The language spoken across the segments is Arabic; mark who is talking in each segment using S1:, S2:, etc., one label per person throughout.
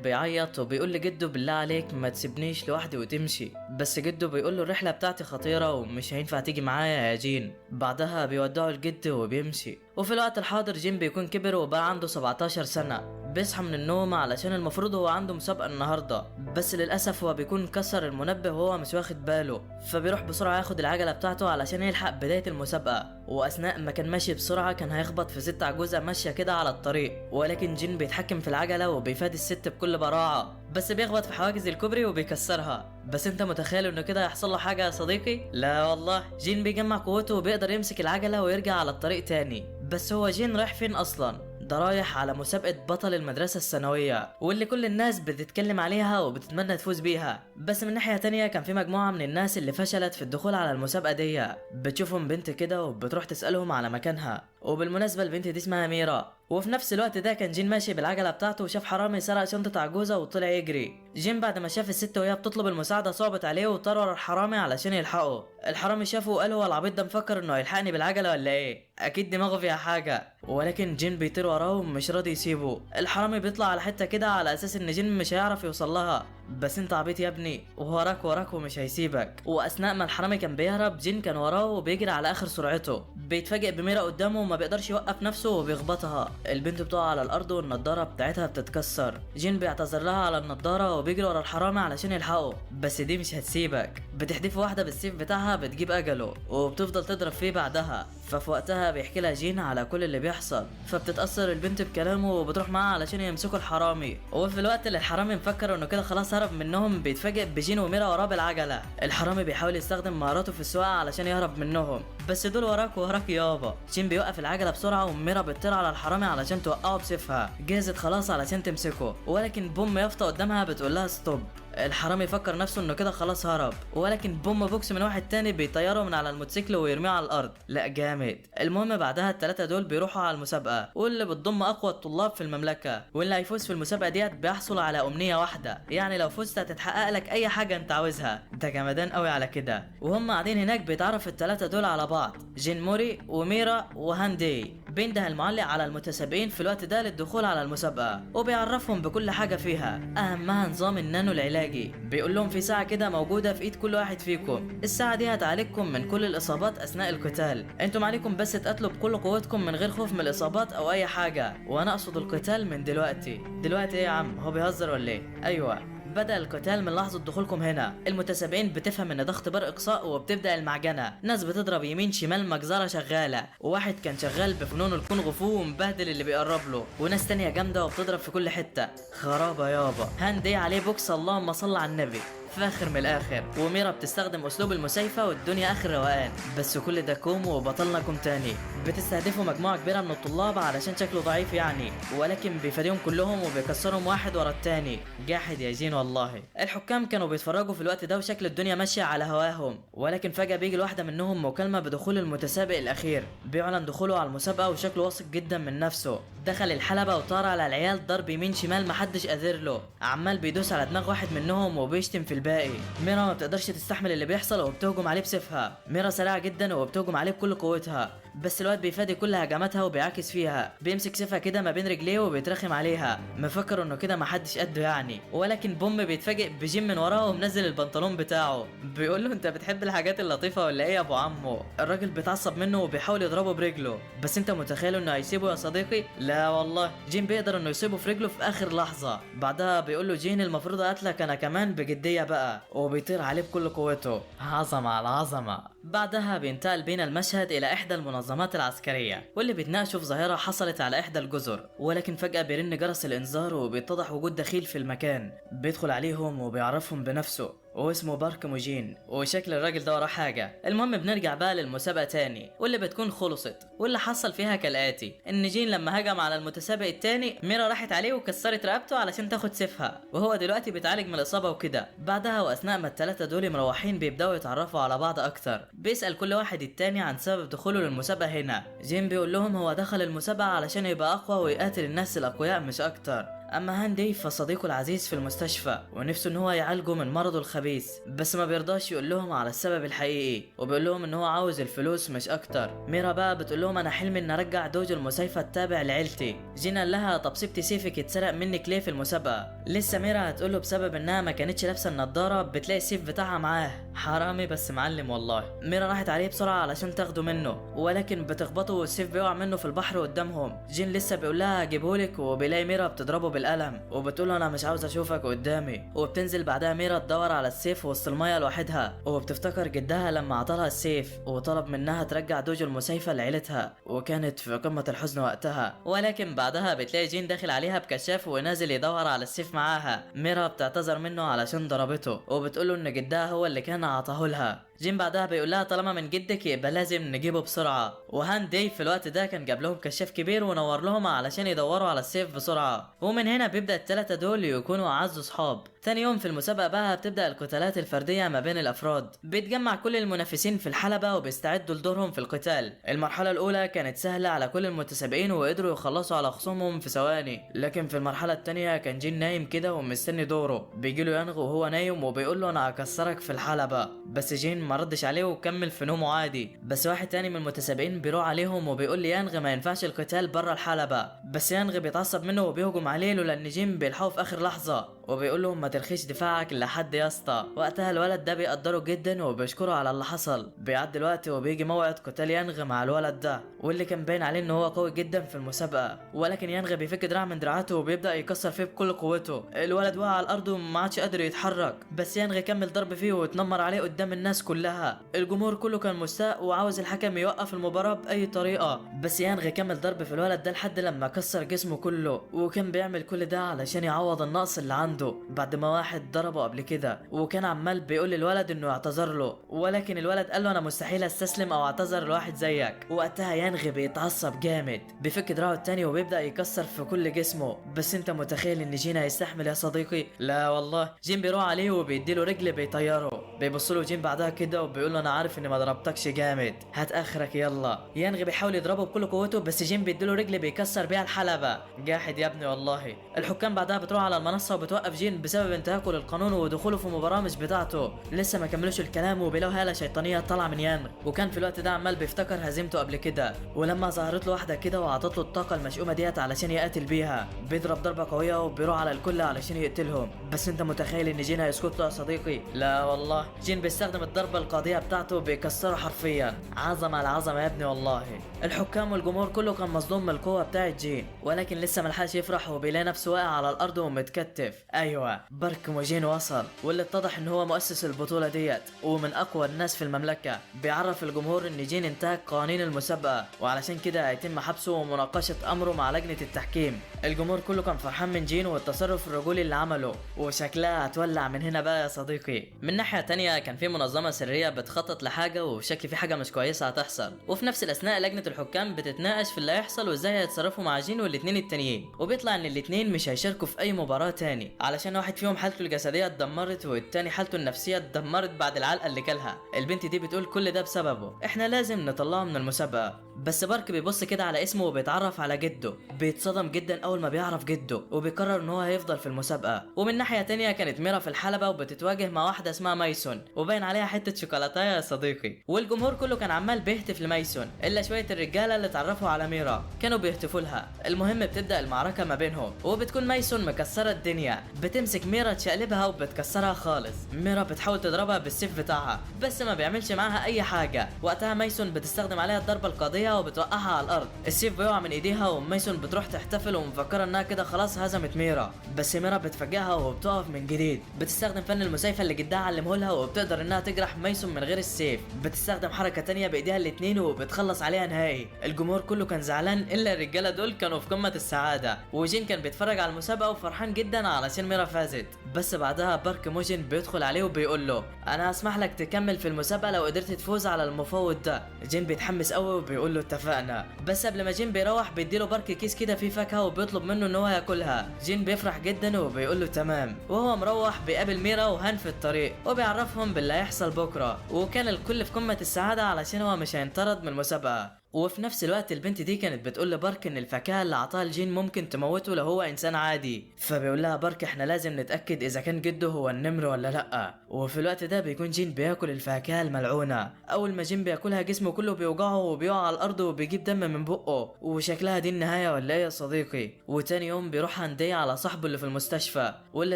S1: بيعيط وبيقول لجده بالله عليك ما تسيبنيش لوحدي وتمشي، بس جده بيقول له الرحله بتاعتي خطيره ومش هينفع تيجي معايا يا جين. بعدها بيودعوا الجد وبيمشي. وفي الوقت الحاضر جين بيكون كبر وبقى عنده 17 سنه. بيصحى من النوم علشان المفروض هو عنده مسابقه النهارده، بس للاسف هو بيكون كسر المنبه وهو مش واخد باله، فبيروح بسرعه ياخد العجله بتاعته علشان يلحق بدايه المسابقه. واثناء ما كان ماشي بسرعه كان هيخبط في ست عجوزه ماشيه كده على الطريق، ولكن جين بيتحكم في العجله وبيفادي الست بكل براعه، بس بيخبط في حواجز الكوبري وبيكسرها. بس انت متخيل انه كده هيحصل له حاجه يا صديقي؟ لا والله، جين بيجمع قوته وبيقدر يمسك العجله ويرجع على الطريق تاني. بس هو جين رايح فين اصلا؟ ده رايح على مسابقة بطل المدرسة الثانوية، واللي كل الناس بتتكلم عليها وبتتمنى تفوز بيها. بس من ناحية تانية كان في مجموعة من الناس اللي فشلت في الدخول على المسابقة دي. بتشوفهم بنت كده وبتروح تسألهم على مكانها، وبالمناسبة البنت دي اسمها ميرا. وفي نفس الوقت ده كان جين ماشي بالعجلة بتاعته وشاف حرامي سرق شنطة عجوزة وطلع يجري. جين بعد ما شاف الست وهي بتطلب المساعدة صعبت عليه وطار ورا الحرامي علشان يلحقه. الحرامي شافه وقال هو العبيط ده مفكر انه هيلحقني بالعجلة ولا ايه؟ اكيد دماغه فيها حاجة. ولكن جين بيطير وراه ومش راضي يسيبه. الحرامي بيطلع على حتة كده على اساس ان جين مش هيعرف يوصل لها، بس انت عبيط يا ابني، وراك ومش هيسيبك. واثناء ما الحرامي كان بيهرب جين كان وراه وبيجري على اخر سرعته. بيتفاجئ بميرا قدامه وما بيقدرش يوقف نفسه وبيخبطها. البنت بتقع على الارض والنضاره بتاعتها بتتكسر. جين بيعتذر لها على النضاره وبيجري ورا الحرامي علشان يلحقه، بس دي مش هتسيبك. بتحدف واحده بالسيف بتاعها بتجيب اجله وبتفضل تضرب فيه بعدها. ففي وقتها بيحكي لها جين على كل اللي بيحصل، فبتتاثر البنت بكلامه وبتروح معاه علشان يمسكوا الحرامي. وفي الوقت اللي الحرامي مفكر انه كده خلاص هرب منهم بيتفاجئ بجين وميرا وراه بالعجله. الحرامي بيحاول يستخدم مهاراته في السواقه علشان يهرب منهم، بس دول وراك يابا. جين بيوقف العجله بسرعه وميرا بتطير على الحرامي علشان توقعه بسيفها. جهزت خلاص علشان تمسكه، ولكن بوم يافطه قدامها بتقول لها ستوب. الحرامي فكر نفسه انه كده خلاص هرب، ولكن بوم بوكس من واحد تاني بيطيره من على الموتوسيكل ويرميه على الارض. لا جامد. المهم بعدها الثلاثه دول بيروحوا على المسابقه، واللي بتضم اقوى الطلاب في المملكه، واللي هيفوز في المسابقه ديت بيحصل على امنيه واحده، يعني لو فزت هتتحقق لك اي حاجه انت عاوزها. ده جمدان قوي على كده. وهم قاعدين هناك بيتعرف الثلاثه دول على بعض، جين موري وميرا وهاندي. بينده المعلق على المتسابقين في الوقت ده للدخول على المسابقه، وبيعرفهم بكل حاجه فيها، اهمها نظام النانو العلاجي. بيقول لهم في ساعه كده موجوده في ايد كل واحد فيكم، الساعه دي هتعالجكم من كل الاصابات اثناء القتال. انتم عليكم بس تقاتلوا بكل قوتكم من غير خوف من الاصابات او اي حاجه، وانا اقصد القتال من دلوقتي. دلوقتي ايه يا عم، هو بيهزر ولا ايه؟ ايوه، بدأ القتال من لحظة دخولكم هنا. المتسابقين بتفهم ان ده اختبار اقصاء وبتبدأ المعجنة. ناس بتضرب يمين شمال، مجزرة شغالة، وواحد كان شغال بفنون الكونغ فو ومبهدل اللي بيقرب له، وناس تانية جامدة وبتضرب في كل حتة. خرابة يابا. هاندي عليه بوكس اللهم صل على النبي، فاخر من الاخر. وميرا بتستخدم اسلوب المسيفه والدنيا اخر روقان. بس كل ده كوم وبطلنا كوم تاني. بتستهدفوا مجموعه كبيره من الطلاب علشان شكله ضعيف يعني، ولكن بيفاديهم كلهم وبيكسرهم واحد ورا التاني. جاحد يا جين والله. الحكام كانوا بيتفرجوا في الوقت ده وشكل الدنيا ماشيه على هواهم، ولكن فجاه بيجي لواحده منهم مكالمه بدخول المتسابق الاخير. بيعلن دخوله على المسابقه وشكله واثق جدا من نفسه. دخل الحلبه وطار على العيال ضرب يمين شمال محدش قادر له، عمال بيدوس على دماغ واحد منهم وبيشتم في الباقي. ميرا ما بتقدرش تستحمل اللي بيحصل وبتهجم عليه بسيفها. ميرا سريعه جدا وبتهجم عليه بكل قوتها، بس الواد بيفادي كل هجماتها وبيعاكس فيها. بيمسك سيفها كده ما بين رجليه وبيترخم عليها، مفكر انه كده محدش قده يعني. ولكن بوم بيتفاجئ بجيم من وراه ومنزل البنطلون بتاعه. بيقول له انت بتحب الحاجات اللطيفه ولا ايه يا ابو عمو؟ الراجل بيتعصب منه وبيحاول يضربه برجله، بس انت متخيل انه هيسيبه يا صديقي؟ لا والله، جين بيقدر انه يسيبه في رجله في اخر لحظه. بعدها بيقول له جين المفروض اقتلك انا كمان بجديه بقى، وبيطير عليه بكل قوته. عظمه على عظمه. بعدها بينتقل بين المشهد الى احدى المنظمات العسكريه، واللي بيتناقشوا في ظاهره حصلت على احدى الجزر. ولكن فجاه بيرن جرس الانذار وبيتضح وجود دخيل في المكان. بيدخل عليهم وبيعرفهم بنفسه، واسمه بارك موجين، وشكل الراجل ده وراه حاجه. المهم بنرجع بقى للمسابقه تاني، واللي بتكون خلصت. واللي حصل فيها كالاتي، ان جين لما هجم على المتسابق التاني ميرا راحت عليه وكسرت رقبته علشان تاخد سيفها، وهو دلوقتي بيتعالج من الاصابه وكده. بعدها واثناء ما الثلاثه دول مروحين بيبداوا يتعرفوا على بعض اكتر. بيسال كل واحد التاني عن سبب دخوله للمسابقه هنا. جين بيقول لهم هو دخل المسابقه علشان يبقى اقوى ويقاتل الناس الاقوياء مش اكتر. اما هان ديف فصديقه العزيز في المستشفى ونفسه ان هو يعالجه من مرضه الخبيث، بس ما بيرضاش يقول لهم على السبب الحقيقي وبيقول لهم ان هو عاوز الفلوس مش اكتر. ميرا بقى بتقول لهم انا حلمي ان ارجع دوجو المسايفه التابع لعيلتي. جين قال لها طب سبتي سيفك اتسرق منك ليه في المسابقه؟ لسه ميرا هتقول له بسبب انها ما كانتش لابسه النضاره بتلاقي السيف بتاعها معاه. حرامي بس معلم والله. ميرا راحت عليه بسرعه علشان تاخده منه ولكن بتخبطه والسيف بيقع منه في البحر قدامهم. جين لسه بيقول لها هجيبهولك وبيلاقي ميرا بتضربه بالقلم وبتقول له انا مش عاوز اشوفك قدامي. وبتنزل بعدها ميرا تدور على السيف وسط الميه لوحدها وبتفتكر جدها لما عطالها السيف وطلب منها ترجع دوجو المسايفه لعيلتها وكانت في قمه الحزن وقتها. ولكن بعدها بتلاقي جين داخل عليها بكشاف ونازل يدور على السيف معاها. ميرا بتعتذر منه علشان ضربته وبتقول له ان جدها هو اللي كان عطاهولها. جين بعدها بيقول لها طالما من جدك يبقى لازم نجيبه بسرعه. وهان ديف في الوقت ده كان جاب لهم كشاف كبير ونور لهم علشان يدوروا على السيف بسرعه. ومن هنا بيبدا الثلاثه دول يكونوا اعز صحاب. ثاني يوم في المسابقه بقى بتبدا القتالات الفرديه ما بين الافراد. بيتجمع كل المنافسين في الحلبه وبيستعدوا لدورهم في القتال. المرحله الاولى كانت سهله على كل المتسابقين وقدروا يخلصوا على خصومهم في ثواني، لكن في المرحله الثانيه كان جين نايم كده ومستني دوره. بيجي له يانغ وهو نايم وبيقول له انا هكسرك في الحلبه، بس جين ما ردش عليه وكمل في نومه عادي. بس واحد تاني من المتسابقين بيروح عليهم وبيقول لي يانغ ما ينفعش القتال بره الحلبه، بس يانغ بيتعصب منه وبيهجم عليه لولا ان جين بيلحقه في اخر لحظه وبيقول له ما ترخيش دفاعك لحد يا اسطى. وقتها الولد ده بيقدره جدا وبيشكره على اللي حصل. بيعدي الوقت وبيجي موعد قتال يانغ مع الولد ده واللي كان باين عليه ان هو قوي جدا في المسابقه. ولكن يانغ بيفك دراع من دراعاته وبيبدا يكسر فيه بكل قوته. الولد وقع على الارض وما عادش قادر يتحرك، بس يانغ كمل ضرب فيه واتنمر عليه قدام الناس كلها. الجمهور كله كان مستاء وعاوز الحكم يوقف المباراه باي طريقه، بس يانغ كمل ضرب في الولد ده لحد لما كسر جسمه كله. وكان بيعمل كل ده علشان يعوض النقص اللي عنده بعد ما واحد ضربه قبل كده، وكان عمال بيقول للولد انه يعتذر له، ولكن الولد قال له انا مستحيل استسلم او اعتذر لواحد زيك. وقتها يانغ بيتعصب جامد، بيفك دراعه التاني وبيبدا يكسر في كل جسمه. بس انت متخيل ان جين هيستحمل يا صديقي؟ لا والله. جين بيروح عليه وبيديله رجل بيطيره. بيبص له جين بعدها كده وبيقول له انا عارف اني ما ضربتكش جامد، هات اخرك يلا. يانغ بيحاول يضربه بكل قوته بس جين بيديله رجل بيكسر بيها الحلبه. جاحد يا ابني والله. الحكام بعدها بتروح على المنصه وبتوقف جين بسبب انتهاكه للقانون ودخوله في مباراه مش بتاعته. لسه ما كملوش الكلام وبيلاقوا هاله شيطانيه طالعه من يانغ، وكان في الوقت ده عمال بيفتكر هزيمته قبل كده. ولما ظهرت له واحده كده وعطت له الطاقه المشؤومه ديت علشان يقاتل بيها، بيضرب ضربه قويه وبيروح على الكل علشان يقتلهم. بس انت متخيل ان جين هيسكت له يا صديقي؟ لا والله. جين بيستخدم الضربه القاضيه بتاعته بيكسره حرفيا. عظمه على عظمه يا ابني والله. الحكام والجمهور كله كان مصدوم من القوه بتاعت جين، ولكن لسه ملحقش يفرح وبيلاقي نفسه واقع على الارض ومتكتف. ايوه بارك موجين وصل، واللي اتضح ان هو مؤسس البطوله ديت ومن اقوى الناس في المملكه. بيعرف الجمهور ان جين انتهك قوانين المسابقه وعلشان كده هيتم حبسه ومناقشه امره مع لجنه التحكيم. الجمهور كله كان فرحان من جين والتصرف الرجولي اللي عمله، وشكلها هتولع من هنا بقى يا صديقي. من ناحيه تانية كان في منظمه سريه بتخطط لحاجه وشكل في حاجه مش كويسه هتحصل، وفي نفس الاثناء لجنه الحكام بتتناقش في اللي هيحصل وازاي هيتصرفوا مع جين والاثنين التانيين. وبيطلع ان الاثنين مش هيشاركوا في اي مباراه تاني علشان واحد فيهم حالته الجسديه اتدمرت والتاني حالته النفسيه اتدمرت بعد العلقه اللي كلها. البنت دي بتقول كل ده بسببه، احنا لازم نطلعه من المسابقه. بس بارك بيبص كده على اسمه وبيتعرف على جده، بيتصدم جدا اول ما بيعرف جده وبيقرر ان هو هيفضل في المسابقه. ومن ناحيه تانية كانت ميرا في الحلبه وبتتواجه مع واحده اسمها مايسون وباين عليها حته شوكولاته يا صديقي. والجمهور كله كان عمال بيهتف لمايسون الا شويه الرجاله اللي اتعرفوا على ميرا كانوا بيهتفوا لها. المهم بتبدا المعركه ما بينهم وبتكون مايسون مكسره الدنيا، بتمسك ميرا تشقلبها وبتكسرها خالص. ميرا بتحاول تضربها بالسيف بتاعها بس ما بيعملش معاها اي حاجه. وقتها مايسون بتستخدم عليها الضربه القاضيه وبتوقعها على الارض. السيف بيقع من ايديها ومايسون بتروح تحتفل ومفكره انها كده خلاص هزمت ميرا، بس ميرا بتفاجئها وبتقف من جديد. بتستخدم فن المسايفه اللي جدها علمه لها وبتقدر انها تجرح مايسون من غير السيف. بتستخدم حركه تانية بايديها الاتنين وبتخلص عليها نهائي. الجمهور كله كان زعلان الا الرجاله دول كانوا في قمه السعاده، وجين كان بيتفرج على المسابقه وفرحان جدا علشان ميرا فازت. بس بعدها بارك موجين بيدخل عليه وبيقول له انا هسمح لك تكمل في المسابقه لو قدرت تفوز على المفوض ده. جين بيتحمس قوي وبيقول له اتفقنا. بس قبل ما جين بيروح بيديله بارك كيس كده فيه فاكهه وبيطلب منه ان هو ياكلها. جين بيفرح جدا وبيقول له تمام. وهو مروح بيقابل ميرا وهان في الطريق وبيعرفهم باللي هيحصل بكره، وكان الكل في قمه السعاده علشان هو مش هينطرد من المسابقه. وفي نفس الوقت البنت دي كانت بتقول لبارك ان الفاكهه اللي عطاها الجين ممكن تموته لو هو انسان عادي، فبيقول لها بارك احنا لازم نتاكد اذا كان جده هو النمر ولا لا. وفي الوقت ده بيكون جين بياكل الفاكهه الملعونه. اول ما جين بياكلها جسمه كله بيوجعه وبيقع على الارض وبيجيب دم من بقه، وشكلها دي النهايه ولا ايه يا صديقي؟ وتاني يوم بيروح هندي على صاحبه اللي في المستشفى، واللي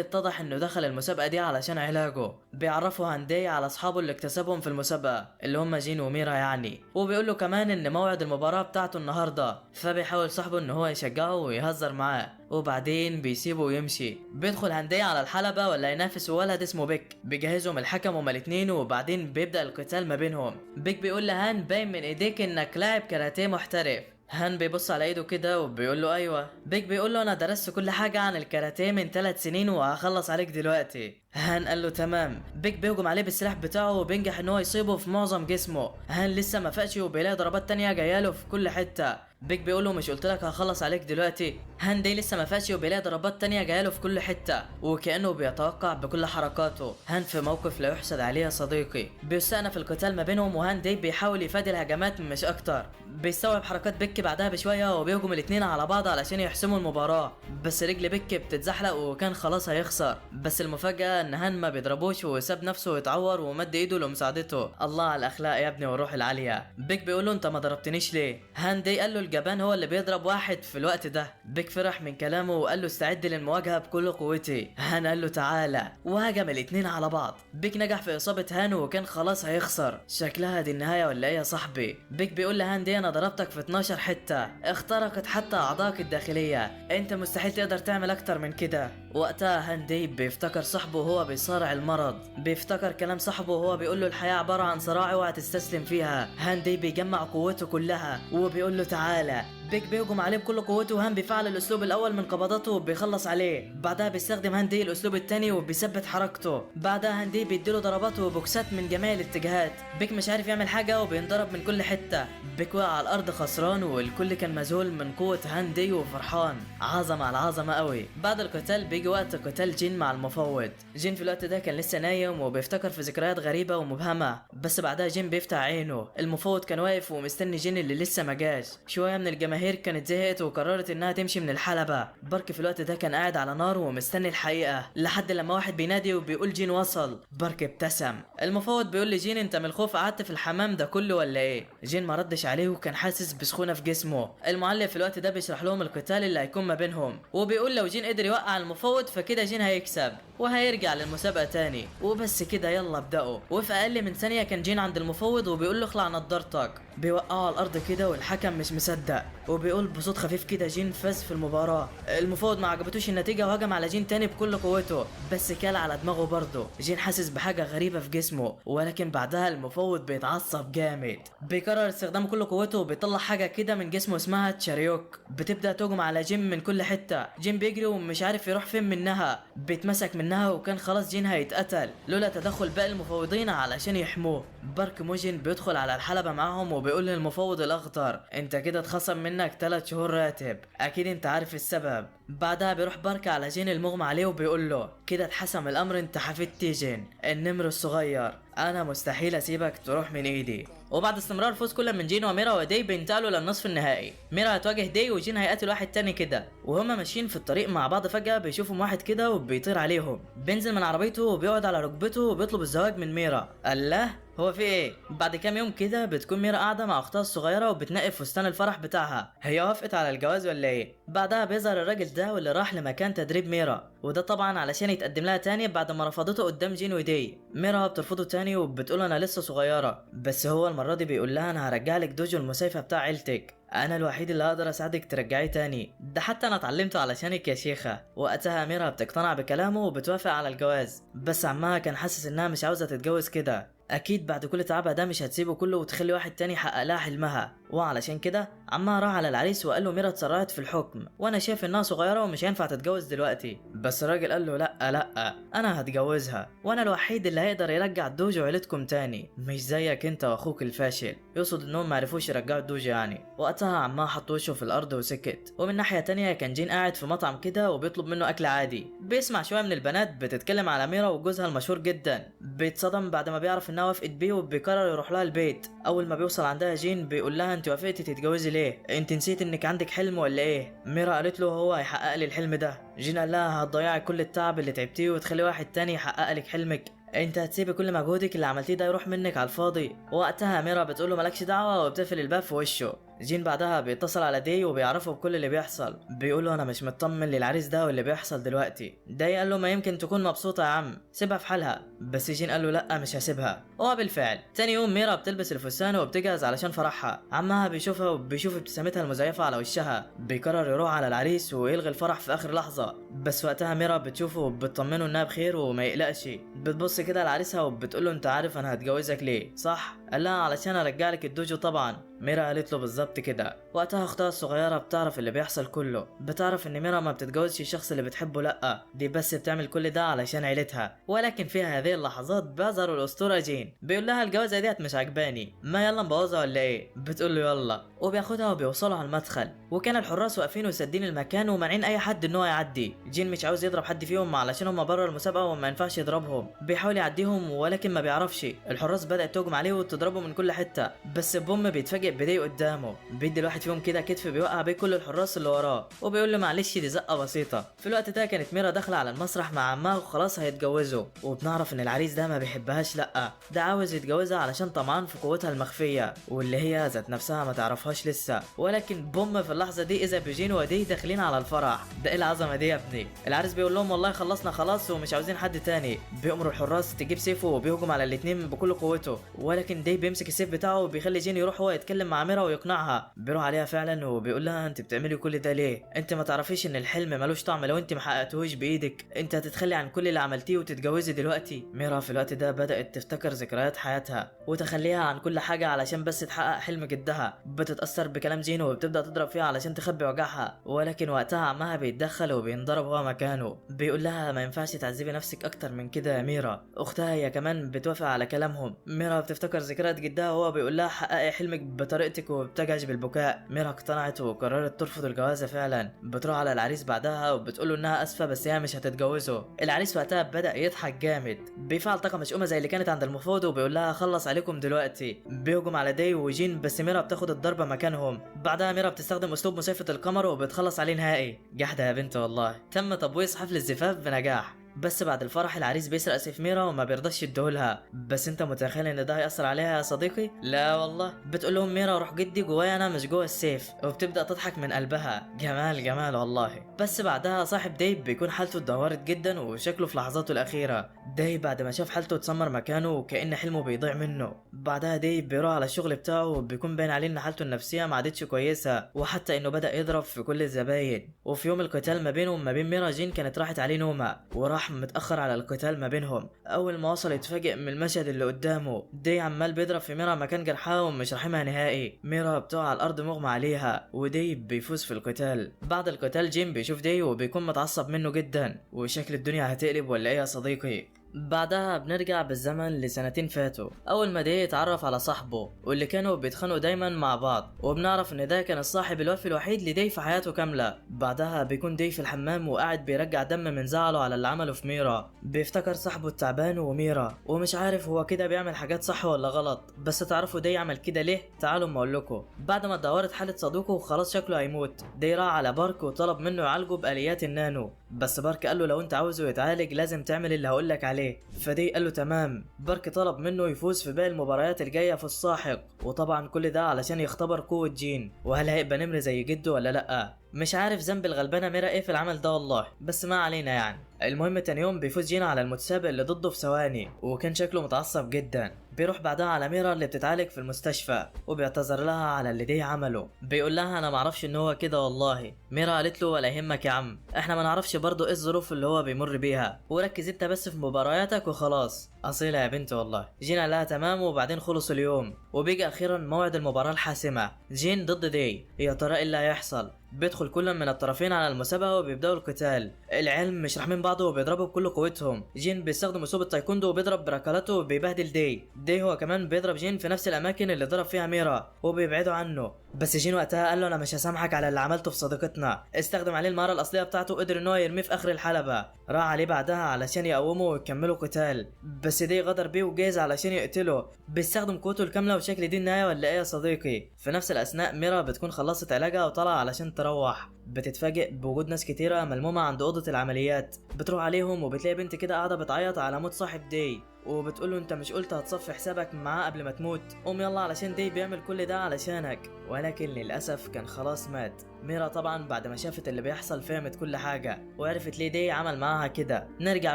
S1: اتضح انه دخل المسابقه دي علشان علاجه. بيعرفوا هندي على اصحابه اللي اكتسبهم في المسابقه اللي هم جين وميرا يعني، وبيقول له كمان ان موعد المباراه بتاعته النهارده، فبيحاول صاحبه ان هو يشجعه ويهزر معاه، وبعدين بيسيبه ويمشي. بيدخل هندي على الحلبة ولا ينافس ولد اسمه بيك، بيجهزهم الحكم هما الاتنين، وبعدين بيبدأ القتال ما بينهم. بيك بيقول لهان باين من ايديك انك لاعب كاراتيه محترف. هان بيبص على ايده كده وبيقول له ايوه. بيك بيقول له انا درست كل حاجه عن الكاراتيه من 3 سنين وهخلص عليك دلوقتي. هان قال له تمام. بيك بيهجم عليه بالسلاح بتاعه وبينجح ان هو يصيبه في معظم جسمه. هان لسه ما فاقش وبيلاقي ضربات تانية جاياله في كل حته. بيك بيقول له مش قلت لك هخلص عليك دلوقتي؟ هان دي لسه ما فاقش وبيلاقي ضربات تانية جاياله في كل حته، وكانه بيتوقع بكل حركاته. هان في موقف لا يحسد عليه يا صديقي. بيستأنف القتال ما بينهم، وهان دي بيحاول يفادي الهجمات مش اكتر. بيستوعب حركات بيك بعدها بشويه وبيهجم الاتنين على بعض علشان يحسموا المباراه، بس رجل بيك بتتزحلق وكان خلاص هيخسر. بس المفاجاه ان هان ما بيضربوش وساب نفسه يتعور ومد ايده لمساعدته. الله على الاخلاق يا ابني والروح العاليه. بيك بيقول له انت ما ضربتنيش ليه؟ هان دي قال له الجبان هو اللي بيضرب واحد في الوقت ده. بيك فرح من كلامه وقال له استعد للمواجهه بكل قوتي. هان قال له تعالى، وهجم الاتنين على بعض. بيك نجح في اصابه هان وكان خلاص هيخسر. شكلها دي النهايه ولا ايه يا صاحبي؟ بيك بيقول لهان دي انا ضربتك في 12 حته، اخترقت حتى اعضائك الداخليه، انت مستحيل تقدر تعمل اكتر من كده. وقتها هان دي بيفتكر صاحبه وهو بيصارع المرض، بيفتكر كلام صاحبه وهو بيقول له الحياه عباره عن صراع اوعى تستسلم فيها. هان دي بيجمع قوته كلها وبيقول له تعالى. بيك بيهجم عليه بكل قوته، وهان بيفعل الاسلوب الاول من قبضاته وبيخلص عليه. بعدها بيستخدم هان دي الاسلوب الثاني وبيثبت حركته. بعدها هان دي بيديله ضربات وبوكسات من جميع الاتجاهات. بيك مش عارف يعمل حاجه وبينضرب من كل حته. بيك وقع على الارض خسران، والكل كان مذهول من قوه هان دي وفرحان. عظمه على عظمه قوي. بعد القتال بيجي وقت قتال جين مع المفوض. جين في الوقت ده كان لسه نايم وبيفتكر في ذكريات غريبه ومبهمه، بس بعدها جين بيفتح عينه. المفوض كان واقف ومستني جين اللي لسه ما جاش. شويه من الجماهير كانت زهقت وقررت انها تمشي من الحلبة. بارك في الوقت ده كان قاعد على نار ومستني الحقيقة لحد لما واحد بينادي وبيقول جين وصل. بارك ابتسم. المفوض بيقول لجين انت من الخوف قعدت في الحمام ده كله ولا ايه؟ جين ما ردش عليه وكان حاسس بسخونة في جسمه. المعلم في الوقت ده بيشرح لهم القتال اللي هيكون ما بينهم، وبيقول لو جين قدر يوقع المفوض فكده جين هيكسب وهيرجع للمسابقة تاني، وبس كده يلا ابدأوا. وفي اقل من ثانية كان جين عند المفوض وبيقول له اخلع نضارتك. بيوقعه على الارض كده والحكم مش مصدق، وبيقول بصوت خفيف كده جين فاز في المباراة. المفوض ما عجبتوش النتيجة وهجم على جين تاني بكل قوته، بس كال على دماغه برضه. جين حاسس بحاجة غريبة في جسمه، ولكن بعدها المفوض بيتعصب جامد. بيكرر استخدام كل قوته وبيطلع حاجة كده من جسمه اسمها تشاريوك، بتبدأ تهجم على جين من كل حتة. جين بيجري ومش عارف يروح فين منها، بيتمسك منها وكان خلاص جين هيتقتل لولا تدخل باقي المفوضين علشان يحموه. بارك موجين بيدخل على الحلبة معاهم وبيقول للمفوض الأخضر انت كده اتخصم منك 3 شهور راتب، اكيد انت عارف السبب. بعدها بيروح بارك على جين المغمى عليه وبيقول له كده اتحسم الامر، انت حفيدتي جين النمر الصغير، انا مستحيل اسيبك تروح من ايدي. وبعد استمرار فوز كل من جين وميرا ودي بينتقلوا للنصف النهائي. ميرا هتواجه دي وجين هيقاتل واحد تاني كده. وهما ماشيين في الطريق مع بعض فجأة بيشوفوا واحد كده وبيطير عليهم، بينزل من عربيته وبيقعد على ركبته وبيطلب الزواج من ميرا. الله هو في ايه؟ بعد كام يوم كده بتكون ميرا قاعده مع اختها الصغيره وبتنقي فستان الفرح بتاعها. هي وافقت على الجواز ولا ايه؟ بعدها بيظهر الراجل ده واللي راح لمكان تدريب ميرا، وده طبعا علشان يتقدم لها تاني بعد ما رفضته قدام جين ودي. ميرا بترفضه تاني وبتقول انا لسه صغيره، بس هو المره دي بيقول لها انا هرجع لك دوجو المسيفه بتاع عيلتك، انا الوحيد اللي هقدر اساعدك ترجعيه تاني، ده حتى انا اتعلمته علشانك يا شيخه. وقتها ميرا بتقتنع بكلامه وبتوافق على الجواز، بس عمها كان حاسس انها مش عاوزه تتجوز كده، اكيد بعد كل تعبها ده مش هتسيبه كله وتخلي واحد تاني يحقق لها حلمها. وعلشان كده عمها راح على العريس وقال له ميرا اتسرعت في الحكم وانا شايف انها صغيره ومش هينفع تتجوز دلوقتي. بس الراجل قال له لا انا هتجوزها، وانا الوحيد اللي هيقدر يرجع الدوجو عيلتكم تاني، مش زيك انت واخوك الفاشل. يقصد انهم ما عرفوش يرجعوا الدوجو يعني. وقتها عمها حط وشه في الارض وسكت. ومن ناحيه تانية كان جين قاعد في مطعم كده وبيطلب منه اكل عادي، بيسمع شويه من البنات بتتكلم على ميرا وجوزها المشهور جدا. بيتصدم بعد ما بيعرف انها انها وافقت بيه وبيقرر يروح لها البيت. اول ما بيوصل عندها جين بيقول لها انت وافقتي تتجوزي ليه؟ انت نسيت انك عندك حلم ولا ايه؟ ميرا قالت له هو هيحقق لي الحلم ده. جين قال لها هتضيعي كل التعب اللي تعبتيه وتخلي واحد تاني يحقق لك حلمك، انت هتسيبي كل مجهودك اللي عملتيه ده يروح منك على الفاضي. وقتها ميرا بتقول له مالكش دعوه وبتقفل الباب في وشه. جين بعدها بيتصل على داي وبيعرفه بكل اللي بيحصل، بيقول له انا مش مطمن للعريس ده واللي بيحصل دلوقتي. داي قال له ما يمكن تكون مبسوطه يا عم، سيبها في حالها. بس جين قال له لا مش هسيبها. وبالفعل تاني يوم ميرا بتلبس الفستان وبتجهز علشان فرحها. عمها بيشوفها وبيشوف ابتسامتها المزيفه على وشها، بيقرر يروح على العريس ويلغي الفرح في اخر لحظه. بس وقتها ميرا بتشوفه وبتطمنه انها بخير وما يقلقش. بتبص كده لعريسها وبتقول له انت عارف انا هتجوزك ليه صح؟ قال لها علشان ارجع لك الدوجو طبعا. ميرا قالت له بالظبط كده. وقتها اختها الصغيره بتعرف اللي بيحصل كله، بتعرف ان ميرا ما بتتجوزش الشخص اللي بتحبه، لا دي بس بتعمل كل ده علشان عيلتها. ولكن في هذه اللحظات بيظهر الاسطوره جين، بيقول لها الجوازه ديت مش عجباني، ما يلا نبوظها ولا ايه؟ بتقول له يلا، وبياخدها وبيوصلوا على المدخل. وكان الحراس واقفين وسادين المكان ومانعين اي حد ان هو يعدي. جين مش عاوز يضرب حد فيهم علشان هم بره المسابقه وما ينفعش يضربهم، بيحاول يعديهم ولكن ما بيعرفش. الحراس بدات تهجم عليه وتضربه من كل حته، بس بوم بيتفاجئ بدي قدامه، بيدي الواحد فيهم كده كتف بيوقع بيه كل الحراس اللي وراه، وبيقول له معلش دي زقه بسيطه. في الوقت ده كانت ميرا داخله على المسرح مع عمها وخلاص هيتجوزوا، وبنعرف ان العريس ده ما بيحبهاش، لا ده عاوز يتجوزها علشان طمعان في قوتها المخفيه واللي هي ذات نفسها ما تعرفهاش لسه. ولكن بوم في اللحظه دي اذا بجين ودي داخلين على الفرح. ده ايه العظمه دي يا ابني؟ العريس بيقول لهم والله خلصنا خلاص ومش عاوزين حد تاني. بيأمروا الحراس تجيب سيفه وبيهجم على الاتنين بكل قوته، ولكن دي بيمسك السيف بتاعه وبيخلي جين يروح هو يتكلم مع ميرا ويقنعها. بيروح عليها فعلا وبيقول لها انت بتعملي كل ده ليه؟ انت ما تعرفيش ان الحلم ملوش طعم لو انت ما حققتهوش بايدك؟ انت هتتخلي عن كل اللي عملتيه وتتجوزي دلوقتي؟ ميرا في الوقت ده بدأت تفتكر ذكريات حياتها وتخليها عن كل حاجه علشان بس تحقق حلم جدها. بتتأثر بكلام جين وبتبدأ تضرب فيها علشان تخبي وجعها، ولكن وقتها عمها بيتدخل وبينضرب هو مكانه. بيقول لها ما ينفعش تعذبي نفسك اكتر من كده يا ميرا. اختها هي كمان بتوافق على كلامهم. ميرا بتفتكر ذكريات جدها وهو بيقول لها حققي حلمك بطريقتك وبتجهش بالبكاء. ميرا اقتنعت وقررت ترفض الجوازه فعلا. بتروح على العريس بعدها وبتقول له انها اسفه بس هي مش هتتجوزه. العريس وقتها بدأ يضحك جامد، بيفعل طاقه مشؤومه زي اللي كانت عند المفروض وبيقول لها خلص عليكم دلوقتي. بيهجم على داي وجين بس ميرا بتاخد الضربه مكانهم. بعدها ميرا بتستخدم اسلوب مسافه القمر وبتخلص عليه نهائي. جحده يا بنت والله. تم تبويض حفل الزفاف بنجاح. بس بعد الفرح العريس بيسرق سيف ميرا وما بيرضاش يديهولها. بس انت متخيل ان ده هيأثر عليها يا صديقي؟ لا والله. بتقول لهم ميرا روح جدي جوايا انا مش جوا السيف، وبتبدأ تضحك من قلبها. جمال جمال والله. بس بعدها صاحب ديب بيكون حالته اتدهورت جدا وشكله في لحظاته الأخيرة. ديب بعد ما شاف حالته اتسمر مكانه وكأن حلمه بيضيع منه. بعدها ديب بيروح على الشغل بتاعه وبيكون باين عليه ان حالته النفسية ما عادتش كويسة، وحتى انه بدأ يضرب في كل الزباين. وفي يوم القتال ما بينه وما بين ميرا جين كانت راحت عليه نومة وراح متأخر على القتال ما بينهم. اول ما وصل يتفاجئ من المشهد اللي قدامه. دي عمال بيضرب في ميرا مكان جرحها ومش رحمها نهائي. ميرا بتقع على الارض مغمى عليها ودي بيفوز في القتال. بعد القتال جين بيشوف دي وبيكون متعصب منه جدا، وشكل الدنيا هتقلب ولا ايه يا صديقي؟ بعدها بنرجع بالزمن لسنتين فاتوا. اول ما دي اتعرف على صاحبه واللي كانوا بيتخانقوا دايما مع بعض، وبنعرف ان ده كان الصاحب الوفي الوحيد لدي في حياته كامله. بعدها بيكون دي في الحمام وقاعد بيرجع دم من زعله على اللي عمله في ميرا. بيفتكر صاحبه التعبان وميرا ومش عارف هو كده بيعمل حاجات صح ولا غلط. بس تعرفوا دي عمل كده ليه؟ تعالوا ما اقول لكم. بعد ما اتدهورت حاله صديقه وخلاص شكله هيموت، دي راح على بارك وطلب منه يعالجه باليات النانو. بس بارك قال له لو انت عاوزه يتعالج لازم تعمل اللي هقول لك عليه. فدي قال له تمام. بارك طلب منه يفوز في باقي المباريات الجايه في الساحق، وطبعا كل ده علشان يختبر قوه جين وهل هيبقى نمر زي جده ولا لا. مش عارف ذنب الغلبانه ميرا ايه في العمل ده والله، بس ما علينا يعني. المهم تاني يوم بيفوز جين على المتسابق اللي ضده في ثواني، وكان شكله متعصب جدا. بيروح بعدها على ميرا اللي بتتعالج في المستشفى وبيعتذر لها على اللي دي عمله. بيقول لها انا معرفش ان هو كده والله. ميرا قالت له ولا يهمك يا عم، احنا ما نعرفش برضه ايه الظروف اللي هو بيمر بيها، وركز انت بس في مبارياتك وخلاص. اصيله يا بنت والله. جين قال لها تمام. وبعدين خلص اليوم وبيجي اخيرا موعد المباراه الحاسمه، جين ضد دي. يا ترى ايه اللي هيحصل؟ بيدخل كل من الطرفين على المسابقة وبيبدأوا القتال. العيال مش راحمين بعض وبيضربوا بكل قوتهم. جين بيستخدم اسلوب التايكوندو وبيضرب بركلاته وبيبهدل دي هو كمان بيضرب جين في نفس الاماكن اللي ضرب فيها ميرا وبيبعدوا عنه. بس جين وقتها قال له انا مش هسامحك على اللي عملته في صديقتنا. استخدم عليه المهارة الاصلية بتاعته، قدر ان هو يرميه في اخر الحلبة. راح عليه بعدها علشان يقومه ويكملوا قتال، بس دي غدر بيه وجايز علشان يقتله. بيستخدم قوته الكاملة وشكل دي النهاية ولا ايه يا صديقي؟ في نفس الاثناء ميرا بتكون خلصت علاجها وطالعة علشان تروح. بتتفاجئ بوجود ناس كتيرة ملمومة عند أوضة العمليات. بتروح عليهم وبتلاقي بنت كده قاعدة بتعيط على موت صاحب دي، وبتقوله انت مش قلت هتصفي حسابك معاه قبل ما تموت؟ قوم يلا علشان دي بيعمل كل ده علشانك. ولكن للأسف كان خلاص مات. ميرا طبعا بعد ما شافت اللي بيحصل فهمت كل حاجة وعرفت ليه دي عمل معاها كده. نرجع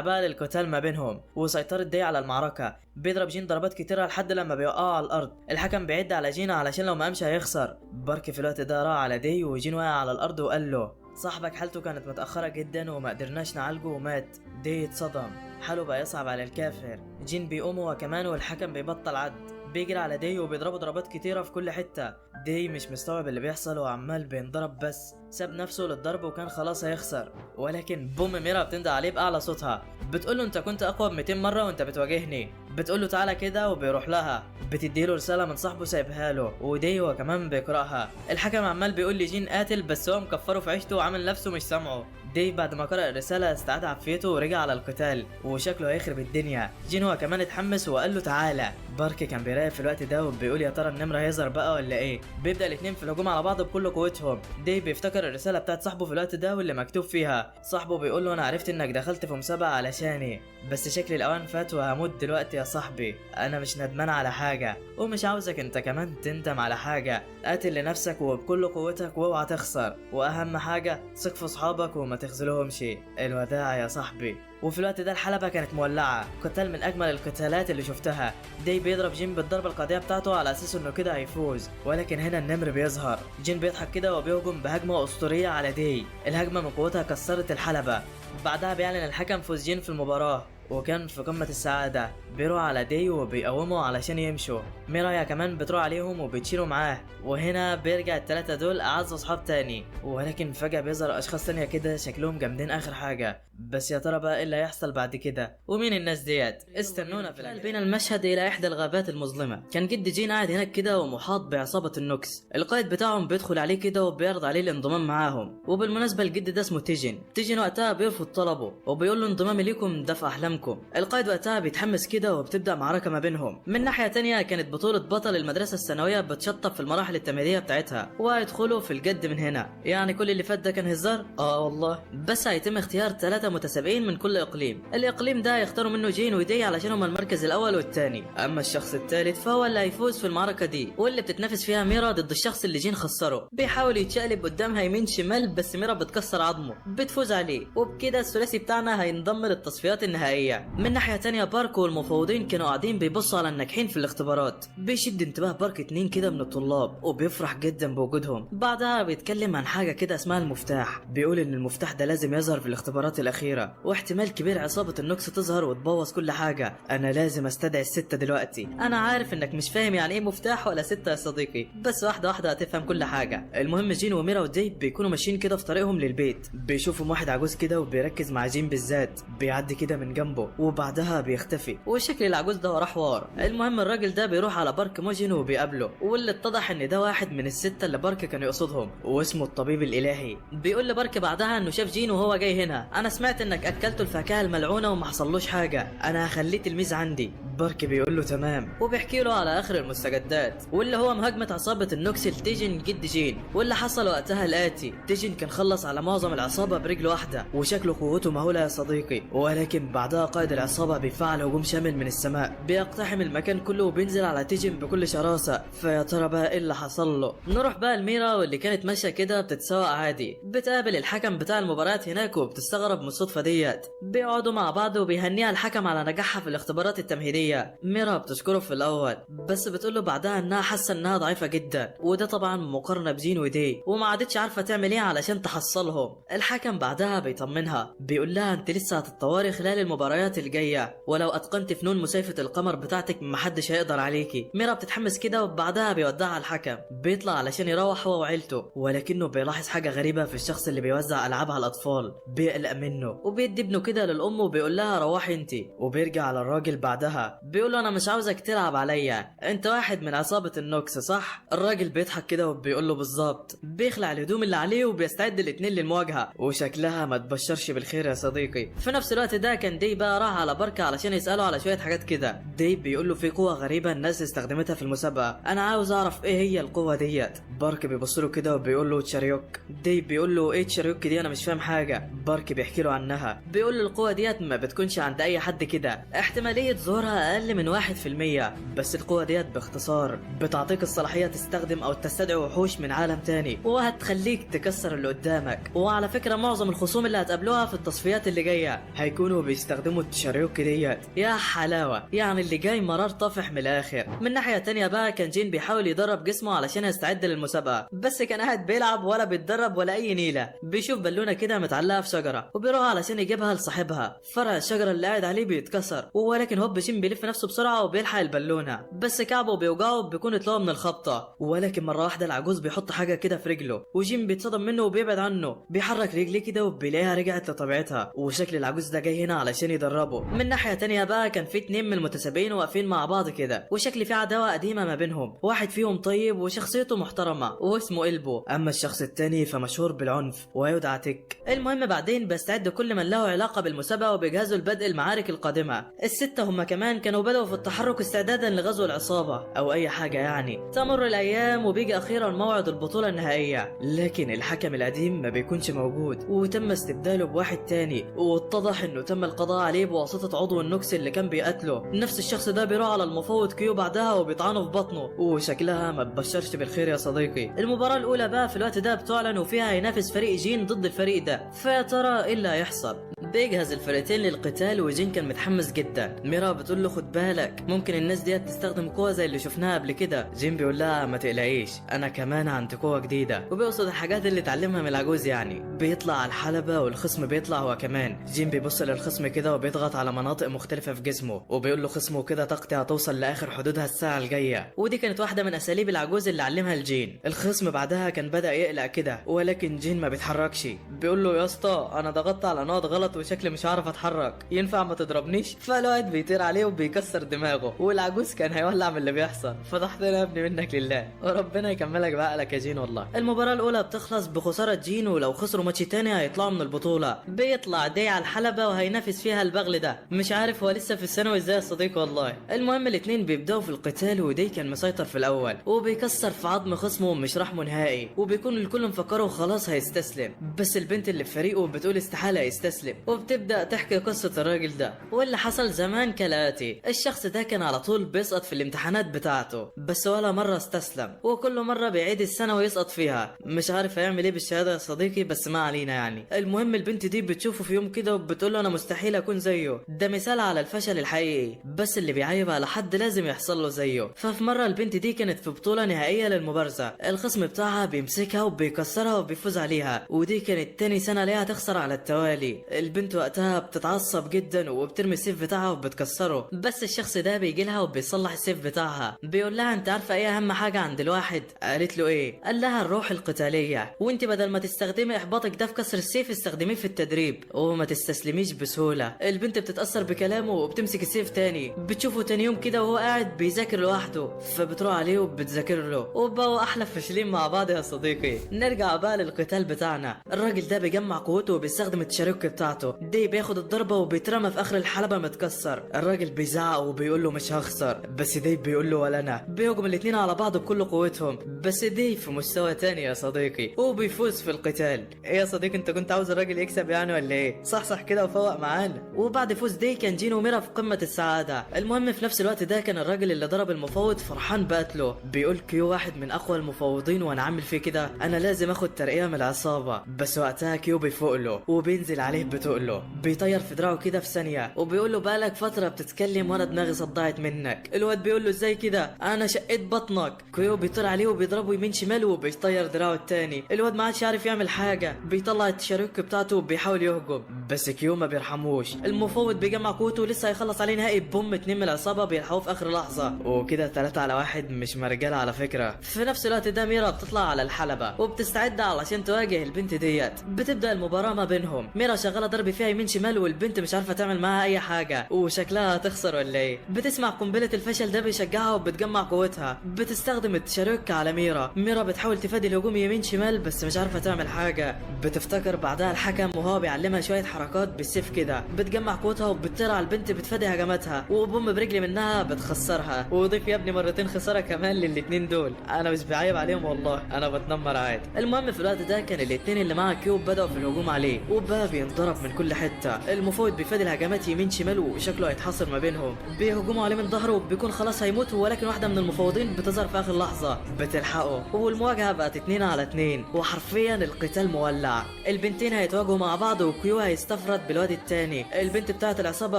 S1: بقى للقتال ما بينهم وسيطرة دي على المعركة. بيضرب جين ضربات كتيرة لحد لما بيوقعوا على الأرض. الحكم بيعد على جين علشان لو ما قامش هيخسر. بارك في الوقت ده راح على دي وجين وقع على الأرض وقال له صاحبك حالته كانت متأخرة جدا وما قدرناش نعالجه ومات. دي اتصدم، حاله بقى يصعب على الكافر. جين بيقوم هو كمان والحكم بيبطل عد. بيجري على دي وبيضربه ضربات كتيرة في كل حتة. دي مش مستوعب اللي بيحصل وعمال بينضرب، بس ساب نفسه للضرب وكان خلاص هيخسر. ولكن بوم ميرا بتندى عليه بأعلى صوتها، بتقوله انت كنت اقوى ب 200 مرة وانت بتواجهني. بتقوله تعالى كده وبيروح لها. بتديله رسالة من صاحبه سايبها له ودي هو كمان بيقرأها. الحكم عمال بيقول لي جين قاتل بس هو مكفره في عيشته وعامل نفسه مش سامعه. دي بعد ما قرأ الرسالة استعاد عافيته ورجع على القتال وشكله هيخرب الدنيا. جين هو كمان اتحمس وقال له تعالى. بارك كان بيراقب في الوقت ده وبيقول يا ترى النمر هيظهر بقى ولا ايه. بيبدأ الاتنين في الهجوم على بعض بكل قوتهم. دي بيفتكر الرسالة بتاعت صاحبه في الوقت ده واللي مكتوب فيها. صاحبه بيقول له انا عرفت انك دخلت في مسابقة علشاني، بس شكل الاوان فات وهموت دلوقتي يا صاحبي. انا مش ندمان على حاجة ومش عاوزك انت كمان تندم على حاجة. قاتل لنفسك وبكل قوتك واوعى تخسر، واهم حاجة ثق في صحابك وما تخذلهمش. الوداع يا صاحبي. وفي الوقت ده الحلبة كانت مولعة. قتال من اجمل القتالات اللي شفتها. دي بيضرب جين بالضربة القاضية بتاعته على اساس انه كده هيفوز، ولكن هنا النمر بيظهر. جين بيضحك كده وبيهجم بهجمة اسطورية على دي. الهجمة من قوتها كسرت الحلبة. بعدها بيعلن الحكم فوز جين في المباراة وكان في قمة السعادة. بيروح على دي وبيقوموا علشان يمشوا. ميرايا كمان بتروح عليهم وبتشيلوا معاه. وهنا بيرجع التلاتة دول أعز أصحاب تاني، ولكن فجأة بيظهر أشخاص تانية كده شكلهم جامدين آخر حاجة. بس يا ترى بقى إيه اللي هيحصل بعد كده ومين الناس ديت؟ استنونا في بين المشهد إلى إحدى الغابات المظلمة. كان جد جين قاعد هناك كده ومحاط بعصابة النوكس. القائد بتاعهم بيدخل عليه كده وبيعرض عليه الانضمام معاهم. وبالمناسبة الجد ده اسمه تيجن وقتها بيرفض طلبه وبيقول له انضمامي ليكم ده في أحلامكم. القائد وقتها بيتحمس كده وبتبدأ معركة ما بينهم. من ناحية تانية كانت بطولة بطل المدرسة الثانوية بتشطب في المراحل التمهيدية بتاعتها وهيدخلوا في الجد من هنا. يعني كل اللي فات ده كان هزار؟ والله. بس هيتم اختيار 3 متسابقين من كل اقليم. الاقليم ده هيختاروا منه جين ودي علشان هما المركز الاول والثاني. اما الشخص الثالث فهو اللي هيفوز في المعركة دي واللي بتتنافس فيها ميرا ضد الشخص اللي جين خسره. بيحاول يتشقلب قدامها يمين شمال بس ميرا بتكسر عظمه بتفوز عليه. وبكده الثلاثي بتاعنا هينضم للتصفيات النهائية. من ناحية تانية بارك والمفوضين كانوا قاعدين بيبصوا على الناجحين في الاختبارات. بيشد انتباه بارك 2 كده من الطلاب وبيفرح جدا بوجودهم. بعدها بيتكلم عن حاجة كده اسمها المفتاح. بيقول ان المفتاح ده لازم يظهر في الاختبارات الاخيرة واحتمال كبير عصابة النوكس تظهر وتبوظ كل حاجة. انا لازم استدعي الستة دلوقتي. انا عارف انك مش فاهم يعني ايه مفتاح ولا ستة يا صديقي، بس واحدة واحدة هتفهم كل حاجة. المهم جين وميرا وديب بيكونوا ماشيين كده في طريقهم للبيت. بيشوفوا واحد عجوز كده وبيركز مع جين بالذات. بيعدي كده من جنبه وبعدها بيختفي وشكل العجوز ده وراه حوار. المهم الراجل ده بيروح على بارك موجين وبيقابله واللي اتضح ان ده واحد من الستة اللي بارك كان يقصدهم واسمه الطبيب الالهي. بيقول لبارك بعدها انه شاف جين وهو جاي هنا. انا سمعت انك اكلته الفاكهة الملعونة وما حصلوش حاجة، انا هخليه تلميذ عندي. بارك بيقول له تمام وبيحكي له على اخر المستجدات واللي هو مهاجمة عصابة النوكس لتيجن جد جين. واللي حصل وقتها الاتي: تيجن كان خلص على معظم العصابة برجل واحدة وشكله قوته مهولة يا صديقي. ولكن بعدها قائد العصابة بيفعل هجوم شامل من السماء بيقتحم المكان كله وبينزل على تيجن بكل شراسة. فيا ترى بقى ايه اللي حصل له؟ نروح بقى لميرا واللي كانت ماشية كده بتتسوق عادي. بتقابل الحكم بتاع المباريات هناك وبتستغرب من الصدفة ديت. بيقعدوا مع بعض وبيهنيها الحكم على نجاحها في الاختبارات التمهيدية. الجايه. ميرا بتشكره في الاول بس بتقوله بعدها انها حاسه انها ضعيفه جدا، وده طبعا مقارنه بجين ودي، وما عادتش عارفه تعمل ايه علشان تحصلهم. الحكم بعدها بيطمنها بيقول لها انت لسه هتتطوري خلال المباريات الجايه، ولو اتقنت فنون مسيفه القمر بتاعتك محدش هيقدر عليكي. ميرا بتتحمس كده وبعدها بيودعها الحكم، بيطلع علشان يروح هو وعيلته، ولكنه بيلاحظ حاجه غريبه في الشخص اللي بيوزع العاب على الاطفال. بيقلق منه وبيدي ابنه كده للام وبيقول لها روحي انت. وبيرجع على الراجل بعدها بيقول له انا مش عاوزك تلعب عليا، انت واحد من عصابه النوكس صح؟ الراجل بيضحك كده وبيقول له بالظبط. بيخلع الهدوم اللي عليه وبيستعد الاتنين للمواجهه، وشكلها ما تبشرش بالخير يا صديقي. في نفس الوقت ده كان دي بقى راح على بركه علشان يساله على شويه حاجات كده. دي بيقول له في قوه غريبه الناس استخدمتها في المسابقه، انا عاوز اعرف ايه هي القوه ديت. بارك بيبص له كده وبيقول له تشاريوك. دي بيقول له ايه تشاريوك دي؟ انا مش فاهم حاجه. بارك بيحكي له عنها، بيقول له القوه ديت ما بتكونش عند اي حد كده، احتماليه ظهورها اقل من 1%، بس القوه ديت باختصار بتعطيك الصلاحيه تستخدم او تستدعي وحوش من عالم تاني، وهتخليك تكسر اللي قدامك. وعلى فكره معظم الخصوم اللي هتقابلوها في التصفيات اللي جايه هيكونوا بيستخدموا التشاريوك ديت. يا حلاوه، يعني اللي جاي مرار طافح من الاخر. من ناحيه تانية بقى كان جين بيحاول يدرب جسمه علشان يستعد للمسابقه، بس كان قاعد بيلعب ولا بيتدرب ولا اي نيله. بيشوف بالونه كده متعلقه في شجره وبيروح علشان يجيبها لصاحبها. فرع الشجره اللي قاعد عليه بيتكسر، ولكن هوب جين بيلف نفسه بسرعه وبيلحق البالونه، بس كعبه بيوجعه بيكون اتلوى من الخبطه. ولكن مره واحده العجوز بيحط حاجه كده في رجله، وجين بيتصدم منه وبيبعد عنه. بيحرك رجليه كده وبيلاقيها رجعت لطبيعتها، وشكل العجوز ده جاي هنا علشان يدربه. من ناحيه تانية بقى كان في اتنين من المتسابقين واقفين مع بعض كده، وشكل في عداوه قديمه ما بينهم. واحد فيهم طيب وشخصيته محترمه واسمه إلبو، اما الشخص التاني فمشهور بالعنف ويدعى تك. المهم بعدين بيستعد كل من له علاقه بالمسابقه وبيجهزوا لبدء المعارك القادمه. الستة هم كمان كانوا بدأوا في التحرك استعدادا لغزو العصابه او اي حاجه يعني. تمر الايام وبيجي اخيرا موعد البطوله النهائيه، لكن الحكم القديم ما بيكونش موجود وتم استبداله بواحد تاني، واتضح انه تم القضاء عليه بواسطه عضو النوكس اللي كان بيقتله. نفس الشخص ده بيروح على المفوض كيو بعدها وبيطعنه في بطنه، وشكلها ما تبشرش بالخير يا صديقي. المباراه الاولى بقى في الوقت ده بتعلن وفيها هينافس فريق جين ضد الفريق ده، فيا ترى ايه اللي هيحصل؟ بيجهز الفريقين للقتال وجين كان متحمس جدا. ميرا بتقول له خد بالك ممكن الناس ديت تستخدم قوه زي اللي شفناها قبل كده. جين بيقول لها ما تقلقيش انا كمان عندي قوه جديده، وبيقصد الحاجات اللي اتعلمها من العجوز يعني. بيطلع على الحلبه والخصم بيطلع هو كمان. جين بيبص للخصم كده وبيضغط على مناطق مختلفه في جسمه، وبيقول له خصمه كده طاقتي هتوصل لاخر حدودها الساعه الجايه. ودي كانت واحده من اساليب العجوز اللي علمها لجين. الخصم بعدها كان بدا يقلق كده، ولكن جين ما بيتحركش. بيقول له يا اسطى انا ضغطت على نقط غلط وشكلي مش هعرف اتحرك، ينفع ما تضربنيش؟ فالواد بيطير عليه وبيكسر دماغه، والعجوز كان هيولع من اللي بيحصل. فضحتنا يا ابني منك لله، وربنا يكملك بعقلك يا جين والله. المباراه الاولى بتخلص بخساره جين، ولو خسروا ماتش تاني هيطلعوا من البطوله. بيطلع دي على الحلبه وهينافس فيها البغل ده، مش عارف هو لسه في الثانوي ازاي يا صديقي والله. المهم الاتنين بيبداوا في القتال، ودي كان مسيطر في الاول وبيكسر في عظم خصمه مش رحمه نهائي، وبيكون الكل مفكره خلاص هيستسلم. بس البنت اللي في فريقه بتقول استحاله يستسلم، وبتبدا تحكي قصه الراجل ده واللي حصل زمان كالاتي. الشخص ده كان على طول بيسقط في الامتحانات بتاعته، بس ولا مره استسلم، وكل مره بيعيد السنه ويسقط فيها. مش عارف هيعمل ايه بالشهاده يا صديقي، بس ما علينا يعني. المهم البنت دي بتشوفه في يوم كده وبتقول له انا مستحيل اكون زيه، ده مثال على الفشل الحقيقي، بس اللي بيعيب على حد لازم يحصل له زيه. ففي مره البنت دي كانت في بطوله نهائيه للمبارزه، الخصم بتاعها بيمسكها وبيكسرها وبيفوز عليها، ودي كانت تاني سنه ليها تخسر على التوالي. البنت وقتها بتتعصب جدا وبترمي السيف بتاعها وبتكسره، بس الشخص ده بيجي لها وبيصلح السيف بتاعها. بيقول لها انت عارفه ايه اهم حاجه عند الواحد؟ قالت له ايه؟ قال لها الروح القتاليه، وانت بدل ما تستخدمي احباطك ده في كسر السيف استخدميه في التدريب وما تستسلميش بسهوله. البنت بتتاثر بكلامه وبتمسك السيف تاني. بتشوفه تاني يوم كده وهو قاعد بيذاكر لوحده، فبتروح عليه وبتذاكر له، وبقوا احلى فاشلين مع بعض يا صديقي. نرجع بقى للقتال بتاعنا. الراجل ده بيجمع قوته وبيستخدم التشاريوك بتاعته دي، بياخد الضربه وبيترمى في اخر الحلبه متكسر. الراجل بيزعق وبيقول له مش هخسر، بس ديف بيقول له ولا انا. بيهجم الاتنين على بعض بكل قوتهم، بس ديف في مستوى تاني يا صديقي وبيفوز في القتال. ايه يا صديقي انت كنت عاوز الراجل يكسب يعني ولا ايه؟ صح كده وفوق معانا. وبعد فوز دي كان جين وميرا في قمه السعاده. المهم في نفس الوقت ده كان الراجل اللي ضرب المفوض فرحان بقتله. بيقول كيو واحد من اقوى المفوضين وانا عامل فيه كده، انا لازم اخد ترقيه من العصابه. بس وقتها كيو بيفوق له وبينزل عليه بتقله بيقول له، بيطير في دراعه كده في ثانيه وبيقول له بقالك فتره بتتكلم وانا دماغي صدعت منك. الواد بيقول له ازاي كده، انا شقيت بطنك. كيو بيطير عليه وبيضربه يمين شمال وبيطير دراعه التاني. الواد ما عادش عارف يعمل حاجه، بيطلع التشارك بتاعته وبيحاول يهجم بس كيو ما بيرحموش. المفوض بيجمع قوته ولسه هيخلص عليه نهائي بوم. 2 من العصابه بيلحقوه في اخر لحظه وكده 3 على 1 مش مرجله على فكره. في نفس الوقت ده ميرا بتطلع على الحلبه وبتستعد علشان تواجه البنت ديت. بتبدا المباراه ما بينهم، ميرا شغاله ضرب فيها يمين شمال والبنت مش عارفه تعمل معاها اي حاجه وشكلها هتخسر ولا ايه. بتسمع قنبله الفشل ده بيشجعها وبتجمع قوتها. بتستخدم التشارك على ميرا. ميرا بتحاول تفادي الهجوم يمين شمال بس مش عارفه تعمل حاجه. بتفتكر بعدها الحكم وهو بيعلمها شويه حركات بالسيف كده. بتجمع قوتها وبتطير على البنت بتفادي هجماتها وبوم برجلي منها بتخسرها. وضيف يا ابني مرتين خساره كمان للاتنين دول، انا مش بعيب عليهم والله، انا بتنمر عادي. المهم في الوقت ده كان الاتنين اللي مع كيوب بدأوا في الهجوم عليه وبقى بينضرب من كل حته. المفوض بيفادي الهجمات يمين شمال وشكله هيتحاصر ما بينهم. بيهجموا عليه من ظهره وبيكون خلاص هيموت، ولكن واحده من المفوضين بتظهر في اخر لحظه بتلحقه والمواجهه بقت 2 على 2 وحرفيا القتال مولع. البنتين هيتواجهوا مع بعض وكيو هيستفرد بالواد التاني. البنت بتاعت العصابه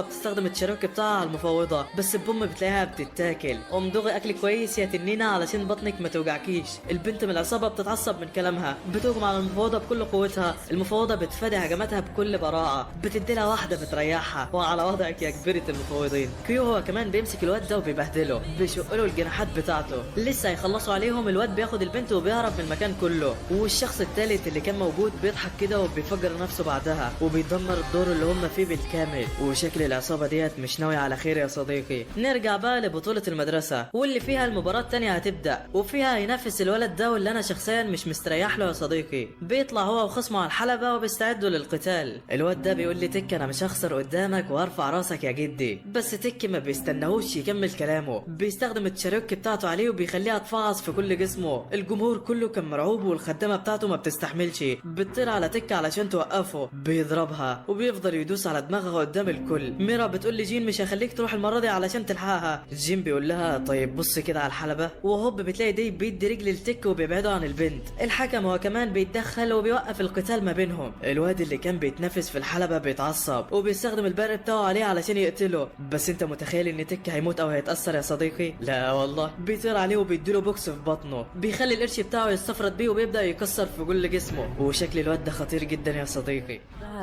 S1: بتستخدم التشارك بتاعها على المفوضه بس البوم بتلاقيها بتتاكل. امضغي اكل كويس يا تنينه علشان بطنك ما توجعكيش. البنت من العصابه بتتعصب من كلامها، بتهجم على المفوضه بكل قوتها. المفوضه بتفادي هجماتها بكل براءه، بتدي لها واحده بتريحها. وعلى وضعك يا كبيره المفوضين. كيو هو كمان بيمسك الواد ده وبيبهدله، بيشق له الجناحات بتاعته. لسه هيخلصوا عليهم الواد بياخد البنت وبيهرب من المكان كله. والشخص الثالث اللي كان موجود بيضحك كده وبيفجر نفسه بعدها وبيدمر الدور اللي هم فيه بالكامل. وشكل العصابه ديت مش ناوي على خير يا صديقي. نرجع بقى لبطوله المدرسه واللي فيها المباراه الثانيه هتبدا وفيها هينافس الولد ده واللي انا شخصيا مش مستريح له يا صديقي. بيطلع هو وخصمه على الحلبه وبيستعدوا للقتال. الواد ده بيقول لي تك انا مش هخسر قدامك وهرفع راسك يا جدي، بس تك ما بيستناهوش يكمل كلامه. بيستخدم التشارك بتاعته عليه وبيخليها تفعص في كل جسمه. الجمهور كله كان مرعوب والخدامه بتاعته ما بتستحملش، بتطير على تك علشان توقفه. بيضربها وبيفضل يدوس على دماغها قدام الكل. ميرا بتقول لي جين مش هخليك تروح المره دي علشان تلحقها. جين بيقول لها طيب بص كده على الحلبه، وهوب بتلاقي دي بيدي رجل التك وبيبعدوا عن البنت. الحكم هو كمان بيتدخل وبيوقف القتال ما بينهم. الواد اللي كان بيتنافس في الحلبه بيتعصب وبيستخدم البرق بتاعه عليه علشان يقتله. بس انت متخيل ان تك هيموت او هيتاثر يا صديقي؟ لا والله. بيطير عليه وبيديله بوكس في بطنه، بيخلي القرش بتاعه يستفرد بيه وبيبدا يكسر في كل جسمه. وشكل الواد ده خطير جدا يا صديقي.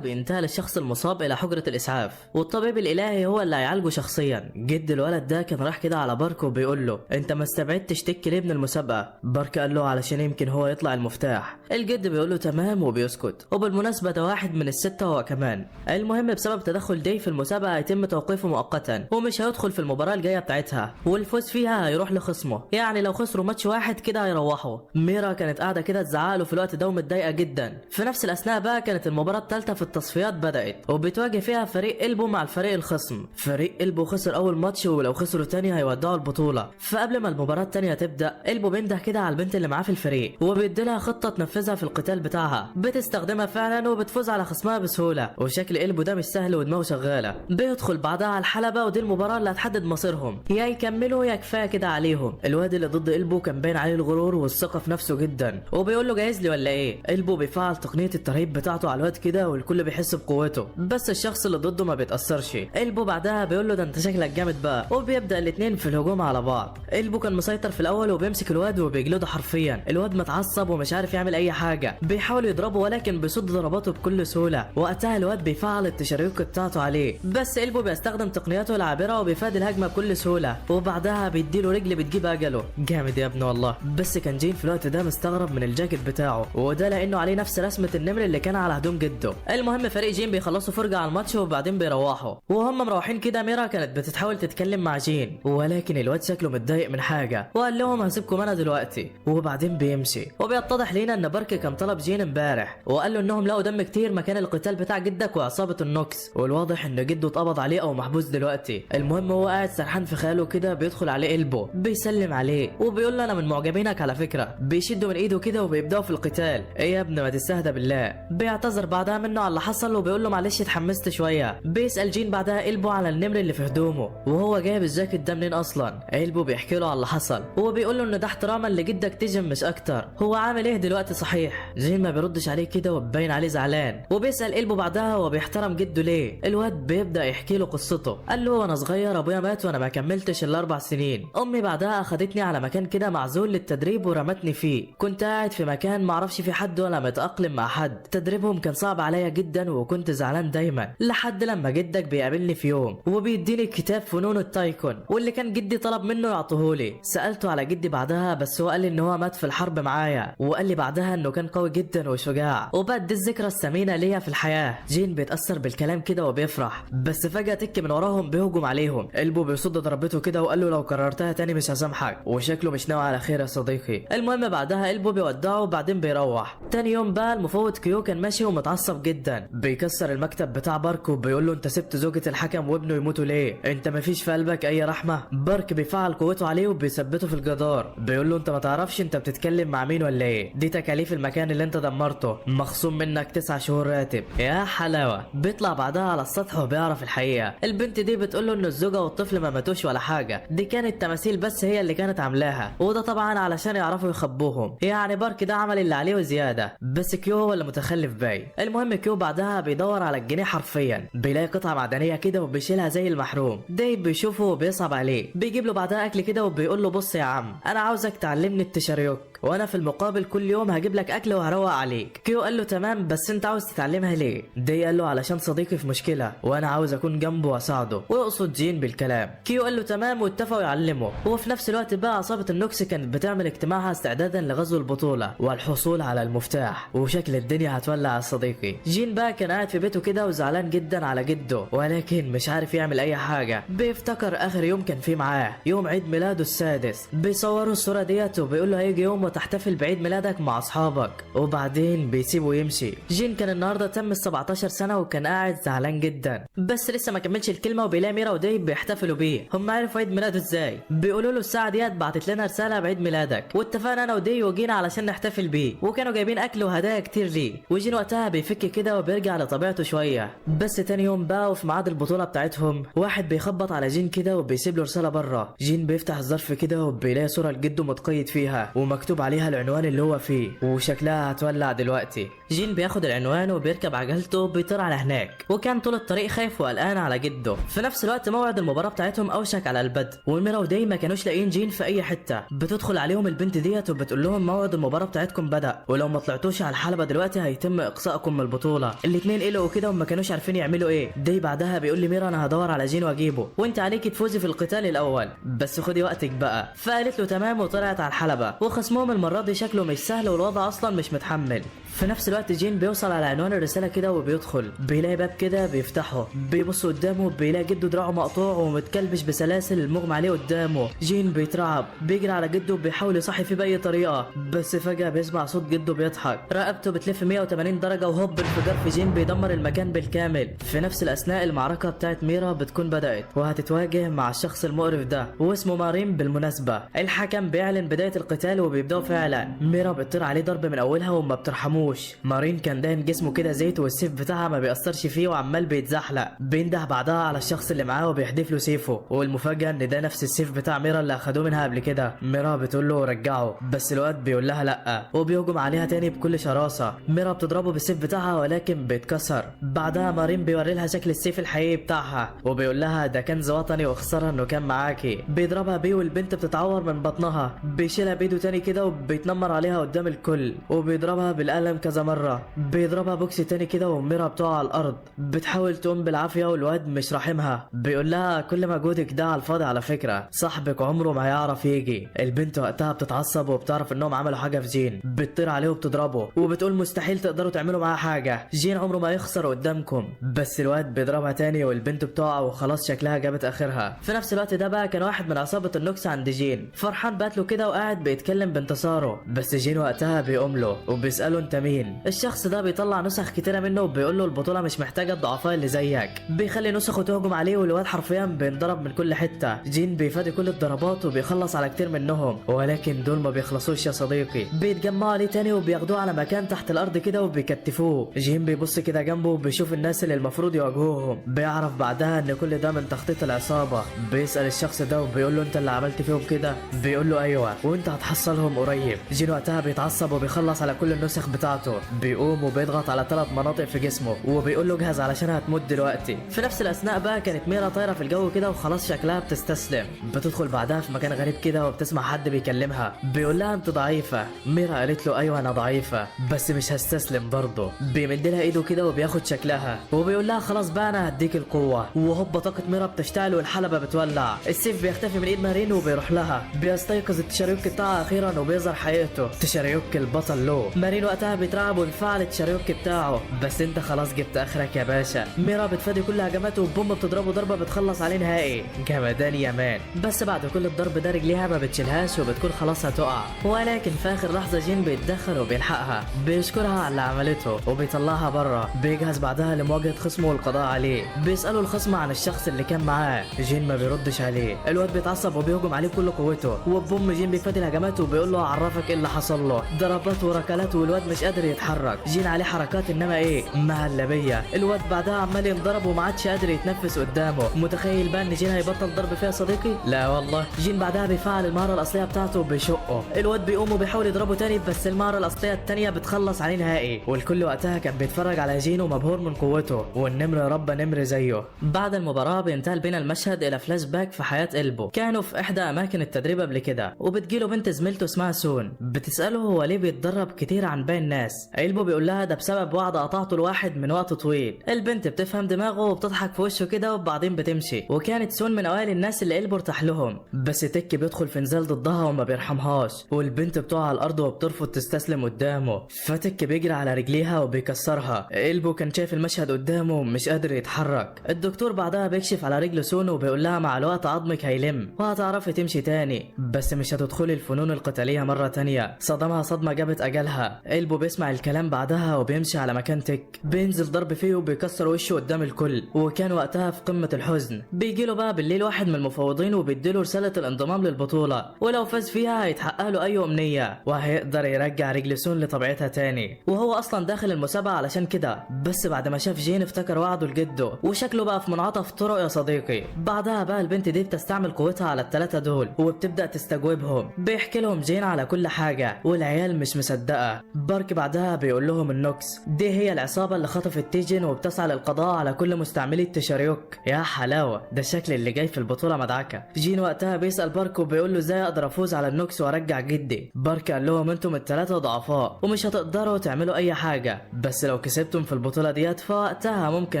S1: بينتقل الشخص المصاب الى حجره الاسعاف والطبيب الالهي هو اللي هيعالجه شخصيا. جد الولد ده كان راح كده على بارك وبيقول له انت ما استبعدتش تك ليه من المسابقه؟ بارك قال له علشان يمكن هو يطلع المفتاح. الجد بيقول له تمام وبيسكت. وبالمناسبه ده واحد من السته هو كمان. المهم بسبب تدخل دي في المسابقه هيتم توقيفه مؤقتا ومش هيدخل في المباراه الجايه بتاعتها، والفوز فيها هيروح لخصمه. يعني لو خسروا ماتش واحد كده هيروحوا. ميرا كانت قاعده كده تزعق له في الوقت ده ومتضايقه جدا. في نفس الاثناء بقى كانت المباراه الثالثه في التصفيات بدات وبتواجه فيها فريق إلبو مع الفريق الخصم. فريق إلبو خسر اول ماتش ولو خسروا تاني هيودعوا البطوله. فقبل ما المباراه الثانيه تبدا إلبو بينده كده على البنت اللي معاه في الفريق وبيديلها خطه تنفذها في القتال بتاعها. بتستخدمها فعلا وبتفوز على خصمها بسهوله. وشكل إلبو ده مش سهل ودماغه شغاله. بيدخل بعدها على الحلبه ودي المباراه اللي هتحدد مصيرهم، يا يكملوا يا كفايه كده عليهم. الواد اللي ضد إلبو كان باين عليه الغرور والثقه في نفسه جدا وبيقول له جاهز لي ولا ايه؟ إلبو بيفعل تقنيه الترهيب بتاعته على الواد كده والكل بيحس بقوته بس الشخص اللي ضده ما بيتاثرش. إلبو بعدها بيقول له ده انت شكلك جامد بقى وبيبدا الاثنين في الهجوم على بعض. إلبو كان مسيطر في الاول وبيمسك الواد وبيجلده حرفيا. الواد متعصب ومش عارف يعمل اي حاجه، بيحاول يضربه ولكن بيصد ضرباته بكل سهوله. وقتها الواد بيفعل التشارك بتاعته عليه بس إلبو بيستخدم تقنياته العابره وبيفادي الهجمه بكل سهوله. وبعدها بيديله رجل بتجيب اجله. جامد يا ابني والله. بس كان جين في الوقت ده مستغرب من الجاكيت بتاعه وده لانه عليه نفس رسمه النمر اللي كان على هدوم جده. المهم فريق جين بيخلصوا فرجه على الماتش وبعدين بيروحوا. وهم مروحين كده ميرا كانت بتحاول تتكلم مع جين ولكن الواد شكله متضايق من حاجه وقال لهم هسيبكم انا دلوقتي وبعدين بيمشي. وبيتضح لينا ان بارك كان طلب جين امبارح وقال له انهم لقوا دم كتير مكان القتال بتاع جدك وعصابه النوكس والواضح ان جده اتقبض عليه او محبوس دلوقتي. المهم هو قاعد سرحان في خياله كده بيدخل عليه إلبو بيسلم عليه وبيقول له انا من معجبينك على فكره. بيشده من ايده كده وبيبداوا في القتال. ايه يا ابني ما تستهدى بالله. بيعتذر بعدها منه على اللي حصل وبيقول له معلش اتحمست شويه. بيسال جين بعدها إلبو على النمر اللي في هدومه وهو جايب الجاكيت ده منين اصلا. إلبو بيحكي له على اللي حصل وهو بيقول له ان ده احتراما لجدك تيجن مش اكتر. هو عامل ايه دلوقتي صحيح؟ جين ما بيردش عليه كده وباين عليه زعلان وبيسال إلبو بيحبه بعدها وبيحترم جده ليه. الواد بيبدا يحكي له قصته، قال له وانا صغير ابويا مات وانا ما كملتش ال4 سنين. امي بعدها اخدتني على مكان كده معزول للتدريب ورمتني فيه. كنت قاعد في مكان معرفش فيه حد ولا متاقلم مع حد. تدريبهم كان صعب عليا جدا وكنت زعلان دايما، لحد لما جدك بيقابلني في يوم وبيديني كتاب فنون التايكون واللي كان جدي طلب منه يعطيهولي. سالته على جدي بعدها بس هو قال لي ان هو مات في الحرب معايا، وقال لي بعدها انه كان قوي جدا وشجاع وبقت دي الذكرى الثمينه ليا في الحياه. جين بيتاثر بالكلام كده وبيفرح، بس فجاه تك من وراهم بيهجم عليهم. قلبه بيصد ضربته كده وقال له لو كررتها تاني مش هسامحك، وشكله مش ناوي على خير يا صديقي. المهم بعدها قلبه بيودعه وبعدين بيروح. تاني يوم بقى المفوض كيو كان ماشي ومتعصب جدا، بيكسر المكتب بتاع بارك وبيقول له انت سبت زوجة الحكم وابنه يموتوا ليه؟ انت مفيش في قلبك اي رحمه؟ بارك بيفعل قوته عليه وبيثبته في الجدار، بيقول له انت ما تعرفش انت بتتكلم مع مين ولا ايه؟ دي تكاليف المكان اللي انت دمرته، مخصوم منك 9 شهور راتب. يا حلاوه. بيطلع بعدها على السطح وبيعرف الحقيقه. البنت دي بتقول له ان الزوجه والطفل ما ماتوش ولا حاجه، دي كانت تماثيل بس هي اللي كانت عاملاها، وده طبعا علشان يعرفوا يخبوهم. يعني بارك ده عمل اللي عليه وزياده، بس كيو هو اللي متخلف باي. المهم كيو بعدها بيدور على الجنيه حرفيا، بيلاقي قطعه معدنيه كده وبيشيلها زي المحروم. ديب بيشوفه وبيصعب عليه، بيجيب له بعدها اكل كده وبيقول له بص يا عم انا عاوزك تعلمني التشاريوك وانا في المقابل كل يوم هجيب لك اكل وهروق عليك. كيو قال له تمام بس انت عاوز تتعلمها ليه؟ دي قال له علشان صديقي في مشكله وانا عاوز اكون جنبه واساعده، ويقصد جين بالكلام. كيو قال له تمام واتفقوا يعلمه. وفي نفس الوقت بقى عصابه النوكس كانت بتعمل اجتماعها استعدادا لغزو البطوله والحصول على المفتاح، وشكل الدنيا هتولع على صديقي. جين بقى كان قاعد في بيته كده وزعلان جدا على جده، ولكن مش عارف يعمل اي حاجه. بيفتكر اخر يوم كان فيه معاه يوم عيد ميلاده السادس، بيصوروا الصوره ديت وبيقول له هيجي يوم وتحتفل بعيد ميلادك مع اصحابك، وبعدين بيسيبه يمشي. جين كان النهارده تم 17 سنه وكان قاعد زعلان جدا، بس لسه ما كملش الكلمه وبيلاقي ميرا وديب بيحتفلوا بيه. هم عرفوا عيد ميلاده ازاي؟ بيقولوا له الساعه ديت بعتت لنا رساله بعيد ميلادك واتفقنا انا ودي وجينا علشان نحتفل بيه، وكانوا جايبين اكل وهدايا كتير ليه. وجين وقتها بيفك كده وبيرجع لطبيعته شويه. بس تاني يوم بقى وفي ميعاد البطوله بتاعتهم واحد بيخبط على جين كده وبيسيب له رساله بره. جين بيفتح الظرف كده وبيلاقي صوره لجده متقيد فيها ومكتوب عليها العنوان اللي هو فيه، وشكلها هتولع دلوقتي. جين بياخد العنوان وبيركب عجلته وبيطير على هناك، وكان طول الطريق خايف وقلقان على جده. في نفس الوقت موعد المباراه بتاعتهم اوشك على البدء، والميرا ودي ما كانوش لاقيين جين في اي حته. بتدخل عليهم البنت ديت وبتقول لهم موعد المباراه بتاعتكم بدا، ولو ما طلعتوش على الحلبه دلوقتي هيتم اقصائكم من البطوله. الاثنين قلقوا كده وما كانوش عارفين يعملوا ايه. دي بعدها بيقول لي ميرا انا هدور على جين واجيبه، وانت عليكي تفوزي في القتال الاول بس خدي وقتك بقى. فقالت له تمام وطلعت على الحلبه. وخصمهم المره دي شكله مش سهل والوضع اصلا مش متحمل. في نفس الوقت جين بيوصل على عنوان الرساله كده وبيدخل، بيلاقي باب كده بيفتحه، بيبص قدامه بيلاقي جده دراعه مقطوع ومتكلبش بسلاسل المغمى عليه قدامه. جين بيترعب، بيجري على جده وبيحاول يصحي فيه باي طريقه، بس فجاه بيسمع صوت جده بيضحك، رقبته بتلف 180 درجه وهوب انفجار في جين بيدمر المكان بالكامل. في نفس الاثناء المعركه بتاعت ميرا بتكون بدات وهتتواجه مع الشخص المقرف ده واسمه مارين. بالمناسبه الحكم بيعلن بدايه القتال وبيبداوا فعلا. ميرا بتطير عليه ضرب من اولها وما بترحموش. مارين كان داهن جسمه كده زيت والسيف بتاعها ما بيأثرش فيه وعمال بيتزحلق. بينده بعدها على الشخص اللي معاه وبيحدف له سيفه، والمفاجاه ان ده نفس السيف بتاع ميرا اللي اخدوه منها قبل كده. ميرا بتقول له رجعه بس الواد بيقول لها لا، وبيهجم عليها تاني بكل شراسه. ميرا بتضربه بالسيف بتاعها ولكن بيتكسر. بعدها مارين بيوري لها شكل السيف الحقيقي بتاعها وبيقول لها ده كنز وطني وخساره انه كان معاكي. بيضربها بيه والبنت بتتعور من بطنها، بيشيلها بايده تاني كده وبيتنمر عليها قدام الكل، وبيضربها بالقلم كذا مره. بيضربها بوكس تاني كده وميرا بتقع على الارض، بتحاول تقوم بالعافيه والواد مش راحمها. بيقول لها كل مجهودك ده على الفاضي، على فكره صاحبك عمره ما هيعرف يجي. البنت وقتها بتتعصب وبتعرف انهم عملوا حاجه في جين، بتطير عليه وبتضربه وبتقول مستحيل تقدروا تعملوا معاه حاجه، جين عمره ما يخسر قدامكم. بس الواد بيضربها تاني والبنت بتقع وخلاص شكلها جابت اخرها. في نفس الوقت ده بقى كان واحد من عصابه النوكس عند جين، فرحان باتله كده وقاعد بيتكلم بانتصاره. بس جين وقتها بيقوم له وبيساله انت مين؟ الشخص ده بيطلع نسخ كتيره منه وبيقول له البطوله مش محتاجه الضعفاء اللي زيك. بيخلي نسخه تهجم عليه والواد حرفيا بينضرب من كل حته. جين بيفادي كل الضربات وبيخلص على كتير منهم، ولكن دول ما بيخلصوش يا صديقي. بيتجمعوا عليه تاني وبياخدوه على مكان تحت الارض كده وبيكتفوه. جين بيبص كده جنبه وبيشوف الناس اللي المفروض يواجهوهم. بيعرف بعدها ان كل ده من تخطيط العصابه. بيسال الشخص ده وبيقول له انت اللي عملت فيهم كده؟ بيقول له ايوه وانت هتحصلهم قريب. جين وقتها بيتعصب وبيخلص على كل النسخ بتاعته بتاعته، بيقوم وبيضغط على 3 مناطق في جسمه وبيقول له اجهز علشان هتموت دلوقتي. في نفس الاثناء بقى كانت ميرا طايره في الجو كده وخلاص شكلها بتستسلم. بتدخل بعدها في مكان غريب كده وبتسمع حد بيكلمها بيقول لها انت ضعيفه. ميرا قالت له ايوه انا ضعيفه بس مش هستسلم برضه. بيمد لها ايده كده وبياخد شكلها وبيقول لها خلاص بقى انا هديك القوه. وهوبا طاقه ميرا بتشتعل والحلبه بتولع. السيف بيختفي من ايد مارين وبيروح لها. بيستيقظ التشاريوك بتاعها اخيرا وبيظهر حقيقته، تشاريوك البطل له. مارين وقتها بيترعب وبيفعل التشاريوك بتاعه. بس انت خلاص جبت اخرك يا باشا. ميرا بتفادي كل هجماته وبومب بتضربه ضربه بتخلص عليه نهائي. جمدان يا مان. بس بعد كل الضرب ده رجليها ما بتشيلهاش وبتكون خلاص هتقع. ولكن في اخر لحظه جين بيتدخل وبيلحقها، بيشكرها على اللي عملته وبيطلعها بره. بيجهز بعدها لمواجهه خصمه والقضاء عليه. بيسالوا الخصم عن الشخص اللي كان معاه. جين ما بيردش عليه. الواد بيتعصب وبيهجم عليه بكل قوته وبوم جين بيفادي الهجمات وبيقول له اعرفك ايه اللي حصل له. ضربات وركلات والواد مش قادر يتحرك. جين عليه حركات انما ايه مهلبيه. الواد بعدها عمال ينضرب وما عادش قادر يتنفس قدامه. متخيل بقى ان جين هيبطل ضرب فيها صديقي؟ لا والله. جين بعدها بيفعل المهاره الاصليه بتاعته وبيشقه. الواد بيقوم وبيحاول يضربه تاني بس المهاره الاصليه التانيه بتخلص عليه نهائي. والكل وقتها كان بيتفرج على جين ومبهور من قوته والنمر ربى نمر زيه. بعد المباراه بينتقل بينا المشهد الى فلاش باك في حياه إلبو. كانوا في احدى اماكن التدريب قبل كده وبتجيله بنت زميلته اسمها سون. بتساله هو ليه بيتدرب كتير عن باقي الناس. إلبو بيقول لها ده بسبب وعد قطعته لواحد من وقت طويل. البنت بتفهم دماغه وبتضحك في وشه كده وبعدين بتمشي. وكانت سون من اوائل الناس اللي إلبو ارتاح لهم. بس تك بيدخل في نزال ضدها وما بيرحمهاش والبنت بتقع على الارض وبترفض تستسلم قدامه. فتك بيجري على رجليها وبيكسرها. إلبو كان شايف المشهد قدامه مش قادر يتحرك. الدكتور بعدها بيكشف على رجل سون وبيقول لها مع الوقت عظمك هيلم وهتعرفي تمشي تاني بس مش هتدخلي الفنون القتاليه مره تانيه. صدمها صدمه جابت اجلها. إلبو بيسمع الكلام بعدها وبيمشي على مكان تك. بينزل ضرب فيه وبيكسر وشه قدام الكل. وكان وقتها في قمه الحزن. بيجي له بقى بالليل واحد من المفوضين وبيديله رساله الانضمام للبطوله ولو فاز فيها هيتحقق له اي امنيه وهيقدر يرجع رجل سون لطبيعتها تاني. وهو اصلا داخل المسابقه علشان كده بس بعد ما شاف جين افتكر وعده لجده وشكله بقى في منعطف طرق يا صديقي. بعدها بقى البنت دي بتستعمل قوتها على ال3 دول وبتبدا تستجوبهم. بيحكي لهم جين على كل حاجه والعيال مش مصدقه. بارك بعدها بيقول لهم النوكس دي هي العصابه اللي خطفت تيجن وبتسعى للقضاء على كل مستعملي التشاريوك. يا حلاوه ده الشكل اللي جاي في البطوله مدعكه. جين وقتها بيسال بارك وبيقول له ازاي اقدر افوز على النوكس وارجع جدي. بارك قال لهم انتم ال3 ضعفاء ومش هتقدروا تعملوا اي حاجه بس لو كسبتم في البطوله ديت فوقتها ممكن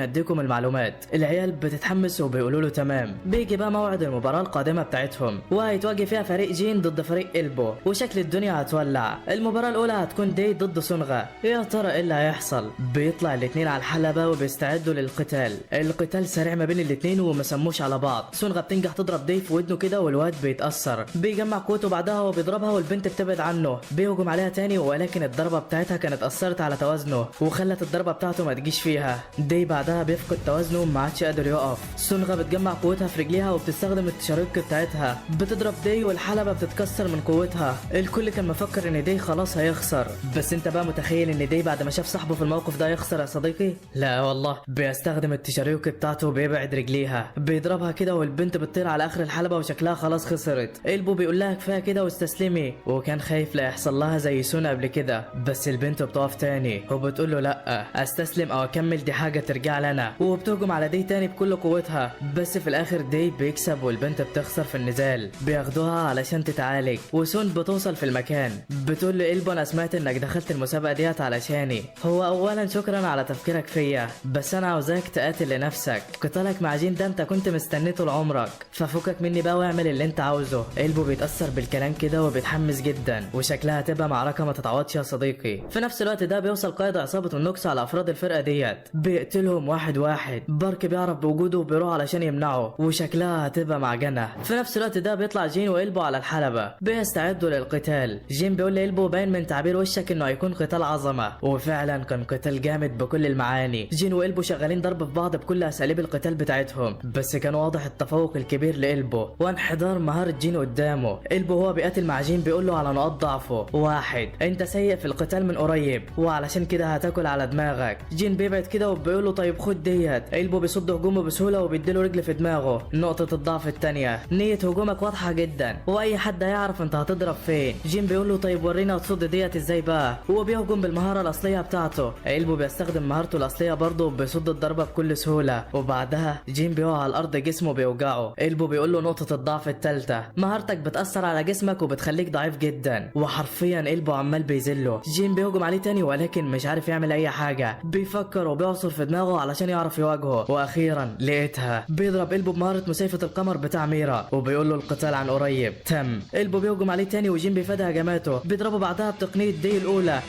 S1: اديكم المعلومات. العيال بتتحمس وبيقولوا له تمام. بيجي بقى موعد المباراه القادمه بتاعتهم وهيتواجه فيها فريق جين ضد فريق إلبو وشكل الدنيا هتولع. المباراه الاولى هتكون دي ضد سونغا. يا ترى ايه اللي هيحصل؟ بيطلع الاثنين على الحلبه وبيستعدوا للقتال. القتال سريع ما بين الاثنين وما سموش على بعض. سونغا بتنجح تضرب دي في ودنه كده والواد بيتاثر. بيجمع قوته بعدها وبيضربها والبنت بتبعد عنه. بيهجم عليها تاني ولكن الضربه بتاعتها كانت اثرت على توازنه وخلت الضربه بتاعته ما تجيش فيها. دي بعدها بيفقد توازنه وما عادش قادر يقف. سونغا بتجمع قوتها في رجليها وبتستخدم التشاريك بتاعتها. بتضرب دي والحلبه بتتكسر من قوتها. الكل كان مفكر ان دي خلاص هيخسر بس انت بقى متخيل ان دي بعد ما شاف صاحبه في الموقف ده يخسر يا صديقي؟ لا والله. بيستخدم التشاريك بتاعته وبيبعد رجليها. بيضربها كده والبنت بتطير على اخر الحلبه وشكلها خلاص خسرت. إلبو بيقول لها كفايه كده واستسلمي وكان خايف لا يحصل لها زي سون قبل كده بس البنت بتقف تاني وبتقول له لا استسلم او اكمل دي حاجه ترجع لنا. وبتهجم على دي تاني بكل قوتها بس في الاخر دي بيكسب والبنت بتخسر في النزال. بياخدوها علشان تتعالج وسون بتوصل في المكان. بتقول لإلبو انا سمعت انك دخلت المسابقه ديت علشاني. هو اولا شكرا على تفكيرك فيا بس انا عاوزاك تقاتل لنفسك. قتالك مع جين ده انت كنت مستنيه طول عمرك ففكك مني بقى واعمل اللي انت عاوزه. إلبو بيتاثر بالكلام كده وبيتحمس جدا وشكلها هتبقى معركه ما تتعوضش يا صديقي. في نفس الوقت ده بيوصل قائد عصابه النوكس على افراد الفرقه ديت بيقتلهم واحد واحد. بارك بيعرف بوجوده وبيروح علشان يمنعه وشكلها هتبقى معجنه. في نفس الوقت ده بيطلع جين وإلبو على الحلبه بيستعدوا للقتال. جين بيقول لإلبو باين من تعبير وشك انه هيكون قتال عظمه وفعلا كان قتال جامد بكل المعاني. جين وإلبو شغالين ضرب في بعض بكل اساليب القتال بتاعتهم بس كان واضح التفوق الكبير لإلبو وانحدار مهاره جين قدامه. إلبو هو بيقاتل مع جين بيقول له على نقاط ضعفه. واحد انت سيء في القتال من قريب وعلشان كده هتاكل على دماغك. جين بيبعد كده وبيقول له طيب خد ديت. إلبو بيصد هجومه بسهوله وبيديله رجل في دماغه. نقطه الضعف الثانيه نيه هجومك واضحه جدا واي حد هيعرف انت هتضرب فين. جين بيقول له طيب ورينا تصد ديت ازاي بقى وبيهجم بالمهارة الأصلية بتاعته. قلبه بيستخدم مهارته الأصلية برضه بيصد الضربة بكل سهولة، وبعدها جين بيقع على الأرض جسمه بيوجعه. قلبه بيقول له نقطة الضعف التالتة، مهارتك بتأثر على جسمك وبتخليك ضعيف جدا. وحرفيا قلبه عمال بيذله. جين بيهجم عليه تاني ولكن مش عارف يعمل أي حاجة، بيفكر وبيعصر في دماغه علشان يعرف يواجهه. وأخيرا لقيتها، بيضرب قلبه بمهارة مسيفة القمر بتاع ميرا وبيقول له القتال عن قريب تم. قلبه بيهجم عليه تاني وجين بيفادي هجماته، بيضربه بعدها بتقنية دي الأولى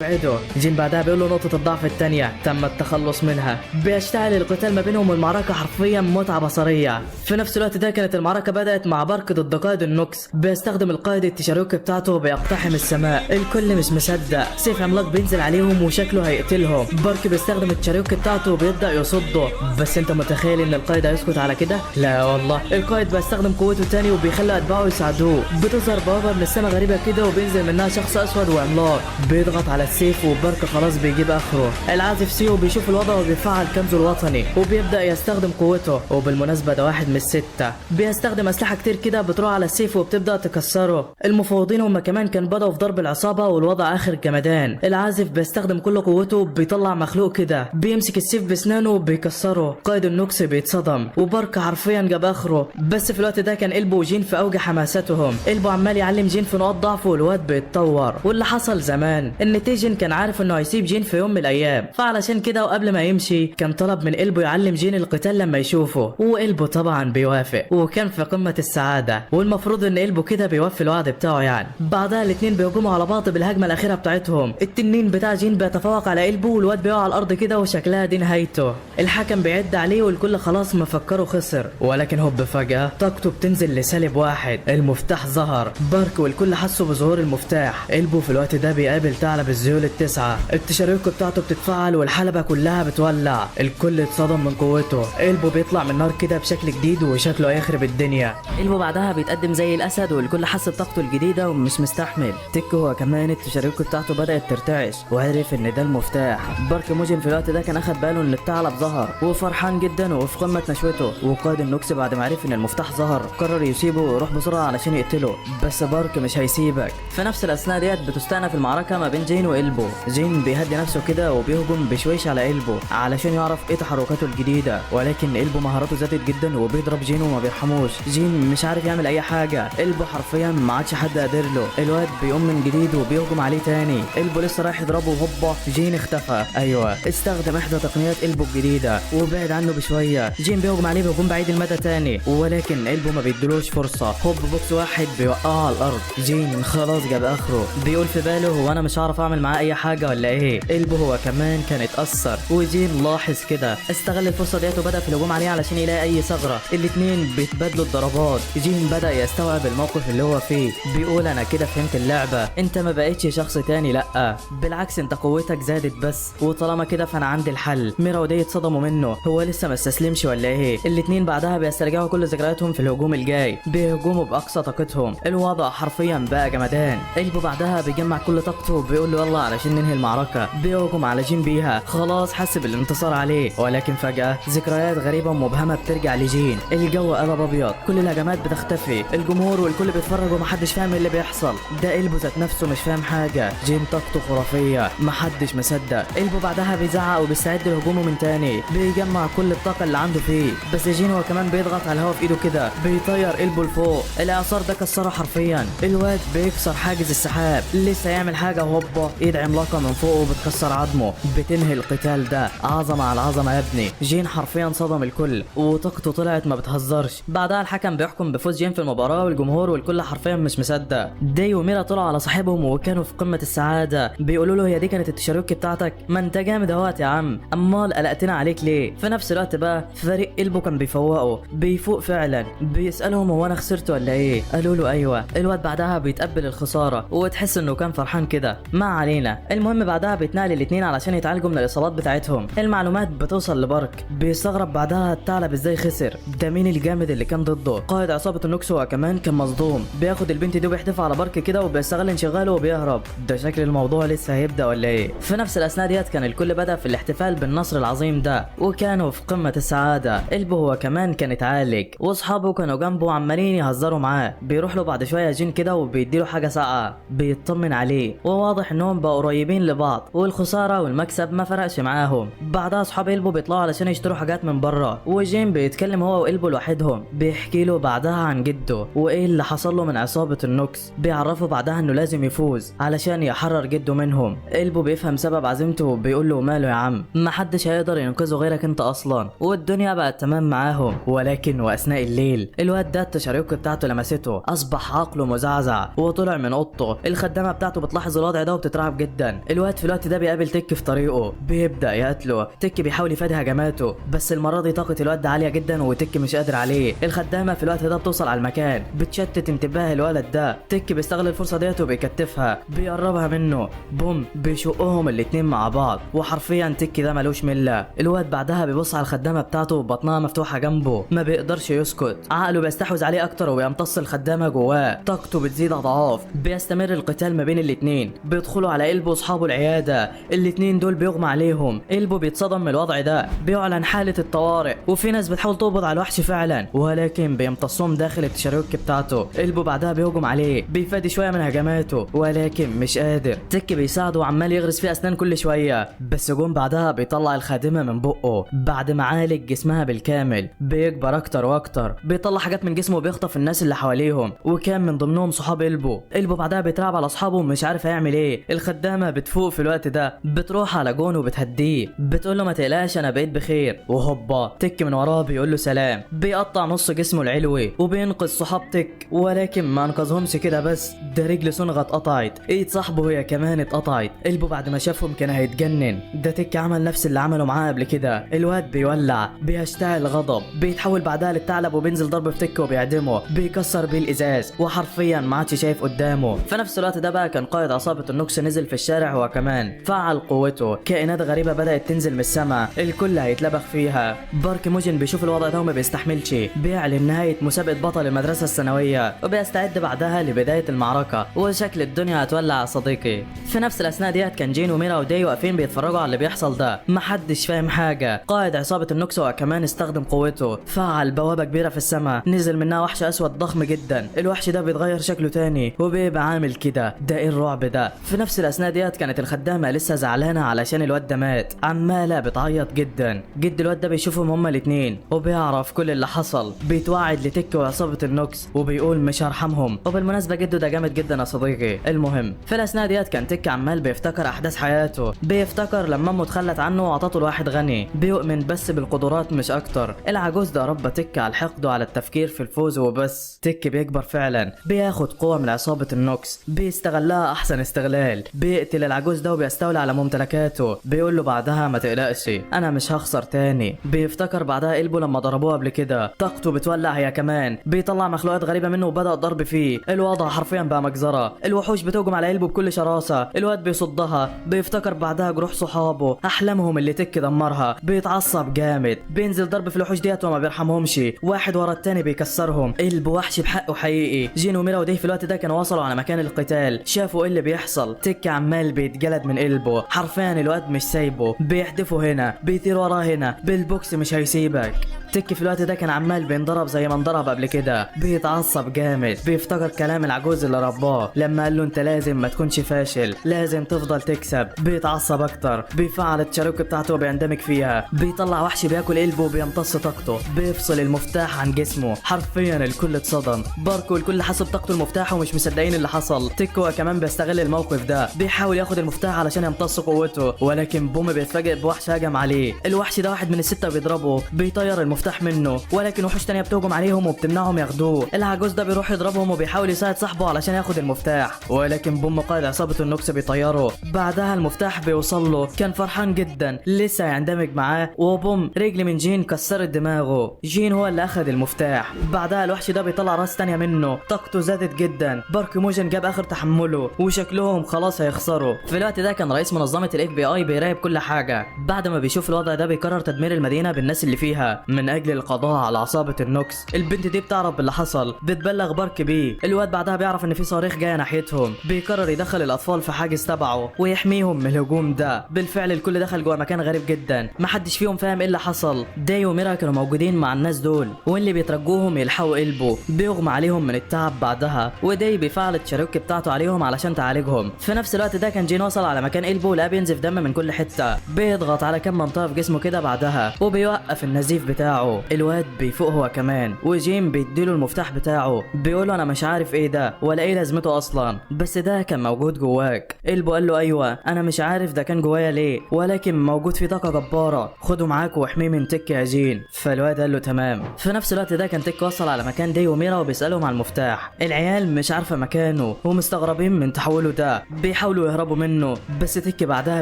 S1: بعده. جين بعدها بيقول له نقطة الضعف الثانية تم التخلص منها. بيشتعل القتال ما بينهم والمعركة حرفيا متعة بصرية. في نفس الوقت ده كانت المعركة بدأت مع بارك ضد قائد النوكس. بيستخدم القائد التشاريوكي بتاعته وبيقتحم السماء. الكل مش مصدق، سيف عملاق بينزل عليهم وشكله هيقتلهم. بارك بيستخدم التشاريوكي بتاعته وبيبدأ يصده، بس انت متخيل ان القائد هيسكت على كده؟ لا والله، القائد بيستخدم قوته تاني وبيخلي اتباعه يساعدوه. بتظهر بوابة من السماء غريبة كده وبينزل منها شخص اسود وعملاق بيضغط على السيف، وبارك خلاص بيجيب اخره. العازف سيو بيشوف الوضع وبيفعل كنزه الوطني وبيبدا يستخدم قوته. وبالمناسبه ده واحد من الستة، بيستخدم اسلحه كتير كده بتروح على السيف وبتبدا تكسره. المفوضين هم كمان كان بدأوا في ضرب العصابه والوضع اخر جمدان. العازف بيستخدم كل قوته، بيطلع مخلوق كده بيمسك السيف باسنانه وبيكسره. قائد النوكس بيتصدم وبارك حرفيا جاب اخره. بس في الوقت ده كان قلبه وجين في اوج حماستهم. قلبه عمال يعلم جين في نقاط ضعفه والواد بيتطور. واللي حصل زمان ان تيجن كان عارف انه هيسيب جين في يوم من الايام، فعلشان كده وقبل ما يمشي كان طلب من قلبه يعلم جين القتال لما يشوفه، وقلبه طبعا بيوافق وكان في قمة السعادة. والمفروض ان قلبه كده بيوفي الوعد بتاعه يعني. بعدها الاتنين بيهجموا على بعض بالهجمة الأخيرة بتاعتهم. التنين بتاع جين بيتفوق على قلبه والواد بيقع على الأرض كده وشكلها دي نهايته. الحكم بيعد عليه والكل خلاص مفكره خسر، ولكن هوب فجأة طاقته بتنزل لسالب 1. المفتاح ظهر. بارك والكل حسوا بظهور المفتاح. قلبه في الوقت ده بيقابل ثعلب الذيول التسعة. التشاريوكي بتاعته بتتفعل والحلبة كلها بتولع. الكل اتصدم من قوته. قلبه بيطلع من النار كده بشكل جديد وشكله هيخرب الدنيا. قلبه بعدها بيتقدم زي الاسد والكل حس بطاقته الجديده ومش مستحمل. تيكو هو كمان التشاريوكي بتاعته بدات ترتعش وعرف ان ده المفتاح. بارك موجن في الوقت ده كان اخد باله ان الثعلب ظهر وفرحان جدا وفي قمه نشوته. وقائد النوكس بعد ما عرف ان المفتاح ظهر قرر يسيبه ويروح بسرعه علشان يقتله، بس بارك مش هيسيبك. في نفس الاثناء ديت بتستأنف المعركه ما بين جين وقلبه. جين بيهدي نفسه كده وبيهجم بشويش على قلبه علشان يعرف ايه تحركاته الجديده، ولكن قلبه مهاراته زادت جدا وبيضرب جين وما بيرحموش. جين مش عارف يعمل اي حاجه، قلبه حرفيا ما عادش حد قادر له. الواد بيقوم من جديد وبيهجم عليه تاني. قلبه لسه رايح يضربه وهوبا جين اختفى. ايوه استخدم احدى تقنيات قلبه الجديده وبعد عنه بشويه. جين بيهجم عليه بيهجم بعيد المدى تاني، ولكن قلبه ما بيدلوش فرصه. هوب بوكس واحد بيوقعه على الارض. جين خلاص جاب اخره، بيقول في باله هو انا مش هعرف اعمل معاه اي حاجه ولا ايه. قلبه هو كمان كان اتأثر، وجين لاحظ كده استغل الفرصة ديت وبدأ في الهجوم عليه علشان يلاقي أي ثغرة. الاتنين بيتبادلوا الضربات. جين بدأ يستوعب الموقف اللي هو فيه، بيقول أنا كده فهمت اللعبة، أنت ما بقيتش شخص تاني، لأ بالعكس أنت قوتك زادت بس، وطالما كده فأنا عندي الحل. ميرا ودي اتصدموا منه، هو لسه ما استسلمش ولا إيه؟ الاتنين بعدها بيسترجعوا كل ذكرياتهم في الهجوم الجاي، بيهجموا بأقصى طاقتهم. الوضع حرفيا بقى جمدان. قلبه بعدها بيجمع كل طاقته وبيقول له يلا علشان ننهي المعركة. بيهجم على جين بيها، خلاص حس بالانتصار عليه، ولكن فجأة ذكريات غريبة ومبهمة بترجع لجين. الجو قلب أبيض، كل الهجمات بتختفي، الجمهور والكل بيتفرج ومحدش فاهم اللي بيحصل. ده قلبه ذات نفسه مش فاهم حاجة. جين طاقته خرافية، محدش مصدق. قلبه بعدها بيزعق وبيستعد لهجومه من تاني، بيجمع كل الطاقة اللي عنده فيه، بس جين هو كمان بيضغط على الهواء في ايده كده، بيطير قلبه لفوق. الاعصار ده كسره حرفيا. الواد بيكسر حاجز السحاب، لسه يعمل حاجة وهوبا ايد عملاقة من فوق وبتكسر عظمه، بتنهي القتال ده. عظمة على عظمة يا ابني. جين حرفيا صدم الكل وطاقته طلعت ما بتهزرش. بعدها الحكم بيحكم بفوز جين في المباراة والجمهور والكل حرفيا مش مصدق. داي وميرا طلعوا على صاحبهم وكانوا في قمة السعادة، بيقولوا له هي دي كانت التشاريوكي بتاعتك؟ ما انت جامد اهوت يا عم، امال قلقتنا عليك ليه؟ في نفس الوقت بقى فريق قلبه كان بيفوقه، بيفوق فعلا، بيسألهم هو انا خسرت ولا ايه؟ قالوا له ايوه. الواد بعدها بيتقبل الخسارة وتحس انه كان فرحان كده. ما علينا. المهم بعدها بيتنقل الاتنين علشان يتعالجوا من الاصابات بتاعتهم. المعلومات بتوصل لبارك، بيستغرب بعدها الثعلب ازاي خسر، ده مين الجامد اللي كان ضده؟ قائد عصابة النوكس هو كمان كان مصدوم، بياخد البنت دي وبيحتفى على بارك كده وبيستغل انشغاله وبيهرب. ده شكل الموضوع لسه هيبدا ولا ايه؟ في نفس الاثناء ديت كان الكل بدا في الاحتفال بالنصر العظيم ده وكانوا في قمة السعادة. قلبه هو كمان كان اتعالج واصحابه كانوا جنبه عمالين يهزروا معاه. بيروح له بعد شوية جين كده وبيديله حاجة ساقعة، بيطمن عليه وواضح انهم كلهم بقوا قريبين لبعض، والخساره والمكسب ما فرقش معاهم. بعدها اصحاب إلبو بيطلعوا علشان يشتروا حاجات من بره، وجين بيتكلم هو وإلبو لوحدهم، بيحكي له بعدها عن جده وايه اللي حصل له من عصابه النوكس. بيعرفوا بعدها انه لازم يفوز علشان يحرر جده منهم. إلبو بيفهم سبب عزيمته وبيقول له ماله يا عم، محدش هيقدر ينقذه غيرك انت اصلا، والدنيا بقت تمام معاهم. ولكن واثناء الليل الواد ده التشاريوك بتاعته لمسته، اصبح عقله مزعزع وطلع من اوضته. الخدامه بتاعته بتلاحظ الوضع ده وبتترعب جدا. الواد في الوقت ده بيقابل تك في طريقه، بيبدا يقتله. تك بيحاول يفادي هجماته، بس المره دي طاقه الواد ده عاليه جدا وتك مش قادر عليه. الخدامه في الوقت ده بتوصل على المكان، بتشتت انتباه الولد ده. تك بيستغل الفرصه ديت وبيكتفها، بيقربها منه. بوم، بيشقهم الاتنين مع بعض، وحرفيا تك ده ملوش مله. الواد بعدها بيبص على الخدامه بتاعته وبطنها مفتوحه جنبه، ما بيقدرش يسكت. عقله بيستحوذ عليه اكتر وبيمتص الخدامه جواه، طاقته بتزيد اضعاف. بيستمر القتال ما بين الاتنين، بيدخلوا على إلبو واصحابه العياده. الاتنين دول بيغمى عليهم. إلبو بيتصدم من الوضع ده، بيعلن حاله الطوارئ، وفي ناس بتحاول تقبض على الوحش فعلا، ولكن بيمتصهم داخل التشاريوك بتاعته. إلبو بعدها بيهجم عليه، بيفادي شويه من هجماته ولكن مش قادر. تك بيساعده وعمال يغرس فيه اسنان كل شويه، بس جون بعدها بيطلع الخادمه من بقه بعد ما عالج جسمها بالكامل. بيكبر اكتر واكتر، بيطلع حاجات من جسمه وبيخطف الناس اللي حواليهم، وكان من ضمنهم صحاب إلبو. إلبو بعدها بيترعب على اصحابه ومش عارف هيعمل ايه. الخدامه بتفوق في الوقت ده، بتروح على جون وبتهديه، بتقول له ما تقلقش انا بقيت بخير. وهوبا تك من وراه بيقول له سلام، بيقطع نص جسمه العلوي وبينقذ صحاب تك. ولكن ما انقذهمش كده بس، ده رجل سونغا اتقطعت، ايد صاحبه هي كمان اتقطعت. إلبو بعد ما شافهم كان هيتجنن. ده تك عمل نفس اللي عمله معاه قبل كده. الواد بيولع، بيشتعل غضب، بيتحول بعدها للثعلب وبينزل ضرب في تك وبيعدمه، بيكسر بيه الازاز وحرفيا ما عادش شايف قدامه. في نفس الوقت ده بقى كان قائد عصابه النوكس نزل في الشارع هو كمان، فعل قوته. كائنات غريبه بدات تنزل من السماء، الكل هيتلبخ فيها. بارك موجن بيشوف الوضع ده وما بيستحملش، بيعلن نهايه مسابقه بطل المدرسه الثانويه، وبيستعد بعدها لبدايه المعركه، وشكل الدنيا هتولع يا صديقي. في نفس الاثناء ديت كان جين وميرا وداي واقفين بيتفرجوا على اللي بيحصل ده، محدش فاهم حاجه. قائد عصابه النوكس هو كمان استخدم قوته، فعل بوابه كبيره في السماء، نزل منها وحش اسود ضخم جدا. الوحش ده بيتغير شكله تاني وبيبقى عامل كده. ده ايه الرعب ده؟ في نفس الاثناء ديت كانت الخدامه لسه زعلانه علشان الواد ده مات، عماله بتعيط جدا. جد الواد ده بيشوفهم هما الاتنين وبيعرف كل اللي حصل، بيتوعد لتك وعصابه النوكس وبيقول مش هرحمهم. وبالمناسبه جده ده جامد جدا يا صديقي. المهم في الاثناء ديت كان تك عمال بيفتكر احداث حياته، بيفتكر لما امه اتخلت عنه وعطته لواحد غني بيؤمن بس بالقدرات مش اكتر. العجوز ده ربى تك على الحقد وعلى التفكير في الفوز وبس. تك بيكبر فعلا، بياخد قوه من عصابه النوكس، بيستغلها احسن استغلال، بيقتل العجوز ده وبيستولي على ممتلكاته. بيقول له بعدها ما تقلقش انا مش هخسر تاني. بيفتكر بعدها إلبو لما ضربوه قبل كده، طاقته بتولع هي كمان، بيطلع مخلوقات غريبه منه وبدا الضرب فيه. الوضع حرفيا بقى مجزره، الوحوش بتهجم على إلبو بكل شراسه، الواد بيصدها. بيفتكر بعدها جروح صحابه، احلامهم اللي تك دمرها، بيتعصب جامد، بينزل ضرب في الوحوش ديت وما بيرحمهمش، واحد ورا التاني بيكسرهم. إلبو وحش بحقه حقيقي. جين وميرا وديه في الوقت ده كانوا وصلوا على مكان القتال، شافوا ايه اللي بيحصل. تك عمال بيتجلد من إلبو، حرفيا الواد مش سايبه، بيحدفه هنا، بيطير وراه هنا، بالبوكس مش هيسيبك. تك في الوقت ده كان عمال بينضرب زي ما انضرب قبل كده، بيتعصب جامد، بيفتكر كلام العجوز اللي رباه لما قال له انت لازم ما تكونش فاشل، لازم تفضل تكسب. بيتعصب اكتر، بيفعل التشاريوك بتاعته وبيندمج فيها، بيطلع وحش بياكل قلبه وبيمتص طاقته، بيفصل المفتاح عن جسمه. حرفيا الكل اتصدم، باركو والكل حسب طاقته المفتاح ومش مصدقين اللي حصل. تك هو كمان بيستغل الموقف ده، بيحاول ياخد المفتاح علشان يمتص قوته، ولكن بوم بيتفاجئ بوحش هجم عليه. الوحش ده واحد من الستة بيضربه، بيطير المفتاح منه، ولكن وحوش تانية بتهجم عليهم وبتمنعهم ياخدوه. العجوز ده بيروح يضربهم وبيحاول يساعد صاحبه علشان ياخد المفتاح، ولكن بوم قائد عصابة النوكس بيطيره. بعدها المفتاح بيوصل له، كان فرحان جدا لسه يندمج معاه، وبوم رجل من جين كسرت دماغه. جين هو اللي اخد المفتاح. بعدها الوحش ده بيطلع راس تانية منه، طاقته زادت جدا. بارك موجن جاب اخر تحمله وشكلهم خلاص هيخسروا. في الوقت ده كان رئيس منظمة FBI بيراقب كل حاجة. بعد ما بيشوف الوضع ده بيقرر تدمير المدينة بالناس اللي فيها، من اجل القضاء على عصابة النوكس. البنت دي بتعرف باللي حصل، بتبلغ بارك بيه. الواد بعدها بيعرف ان في صواريخ جايه ناحيتهم، بيقرر يدخل الاطفال في حاجز تبعه ويحميهم من الهجوم ده. بالفعل الكل دخل جوه مكان غريب جدا، محدش فيهم فاهم ايه اللي حصل. داي وميرا كانوا موجودين مع الناس دول، واللي بيترجوهم يلحقوا قلبه. بيغمى عليهم من التعب بعدها، وداي بيفعل التشاريوكي بتاعته عليهم علشان تعالجهم. في نفس الوقت ده كان جين وصل على مكان قلبه ولقاه بينزف دم من كل حته، بيضغط على كام منطقه في جسمه كده بعدها وبيوقف النزيف بتاعه. الواد بيفوق هو كمان، وجين بيديله المفتاح بتاعه، بيقوله انا مش عارف ايه ده ولا ايه لازمته اصلا، بس ده كان موجود جواك. قلبه قال له ايوه انا مش عارف ده كان جوايا ليه، ولكن موجود في طاقه جباره، خده معاك واحميه من تك يا جين. فالواد قال له تمام. في نفس الوقت ده كان تك وصل على مكان داي وميرا وبيسالهم على المفتاح. العيال مش عارفه مكانه ومستغربين من تحوله ده، بيحاولوا يهربوا منه، بس تك بعدها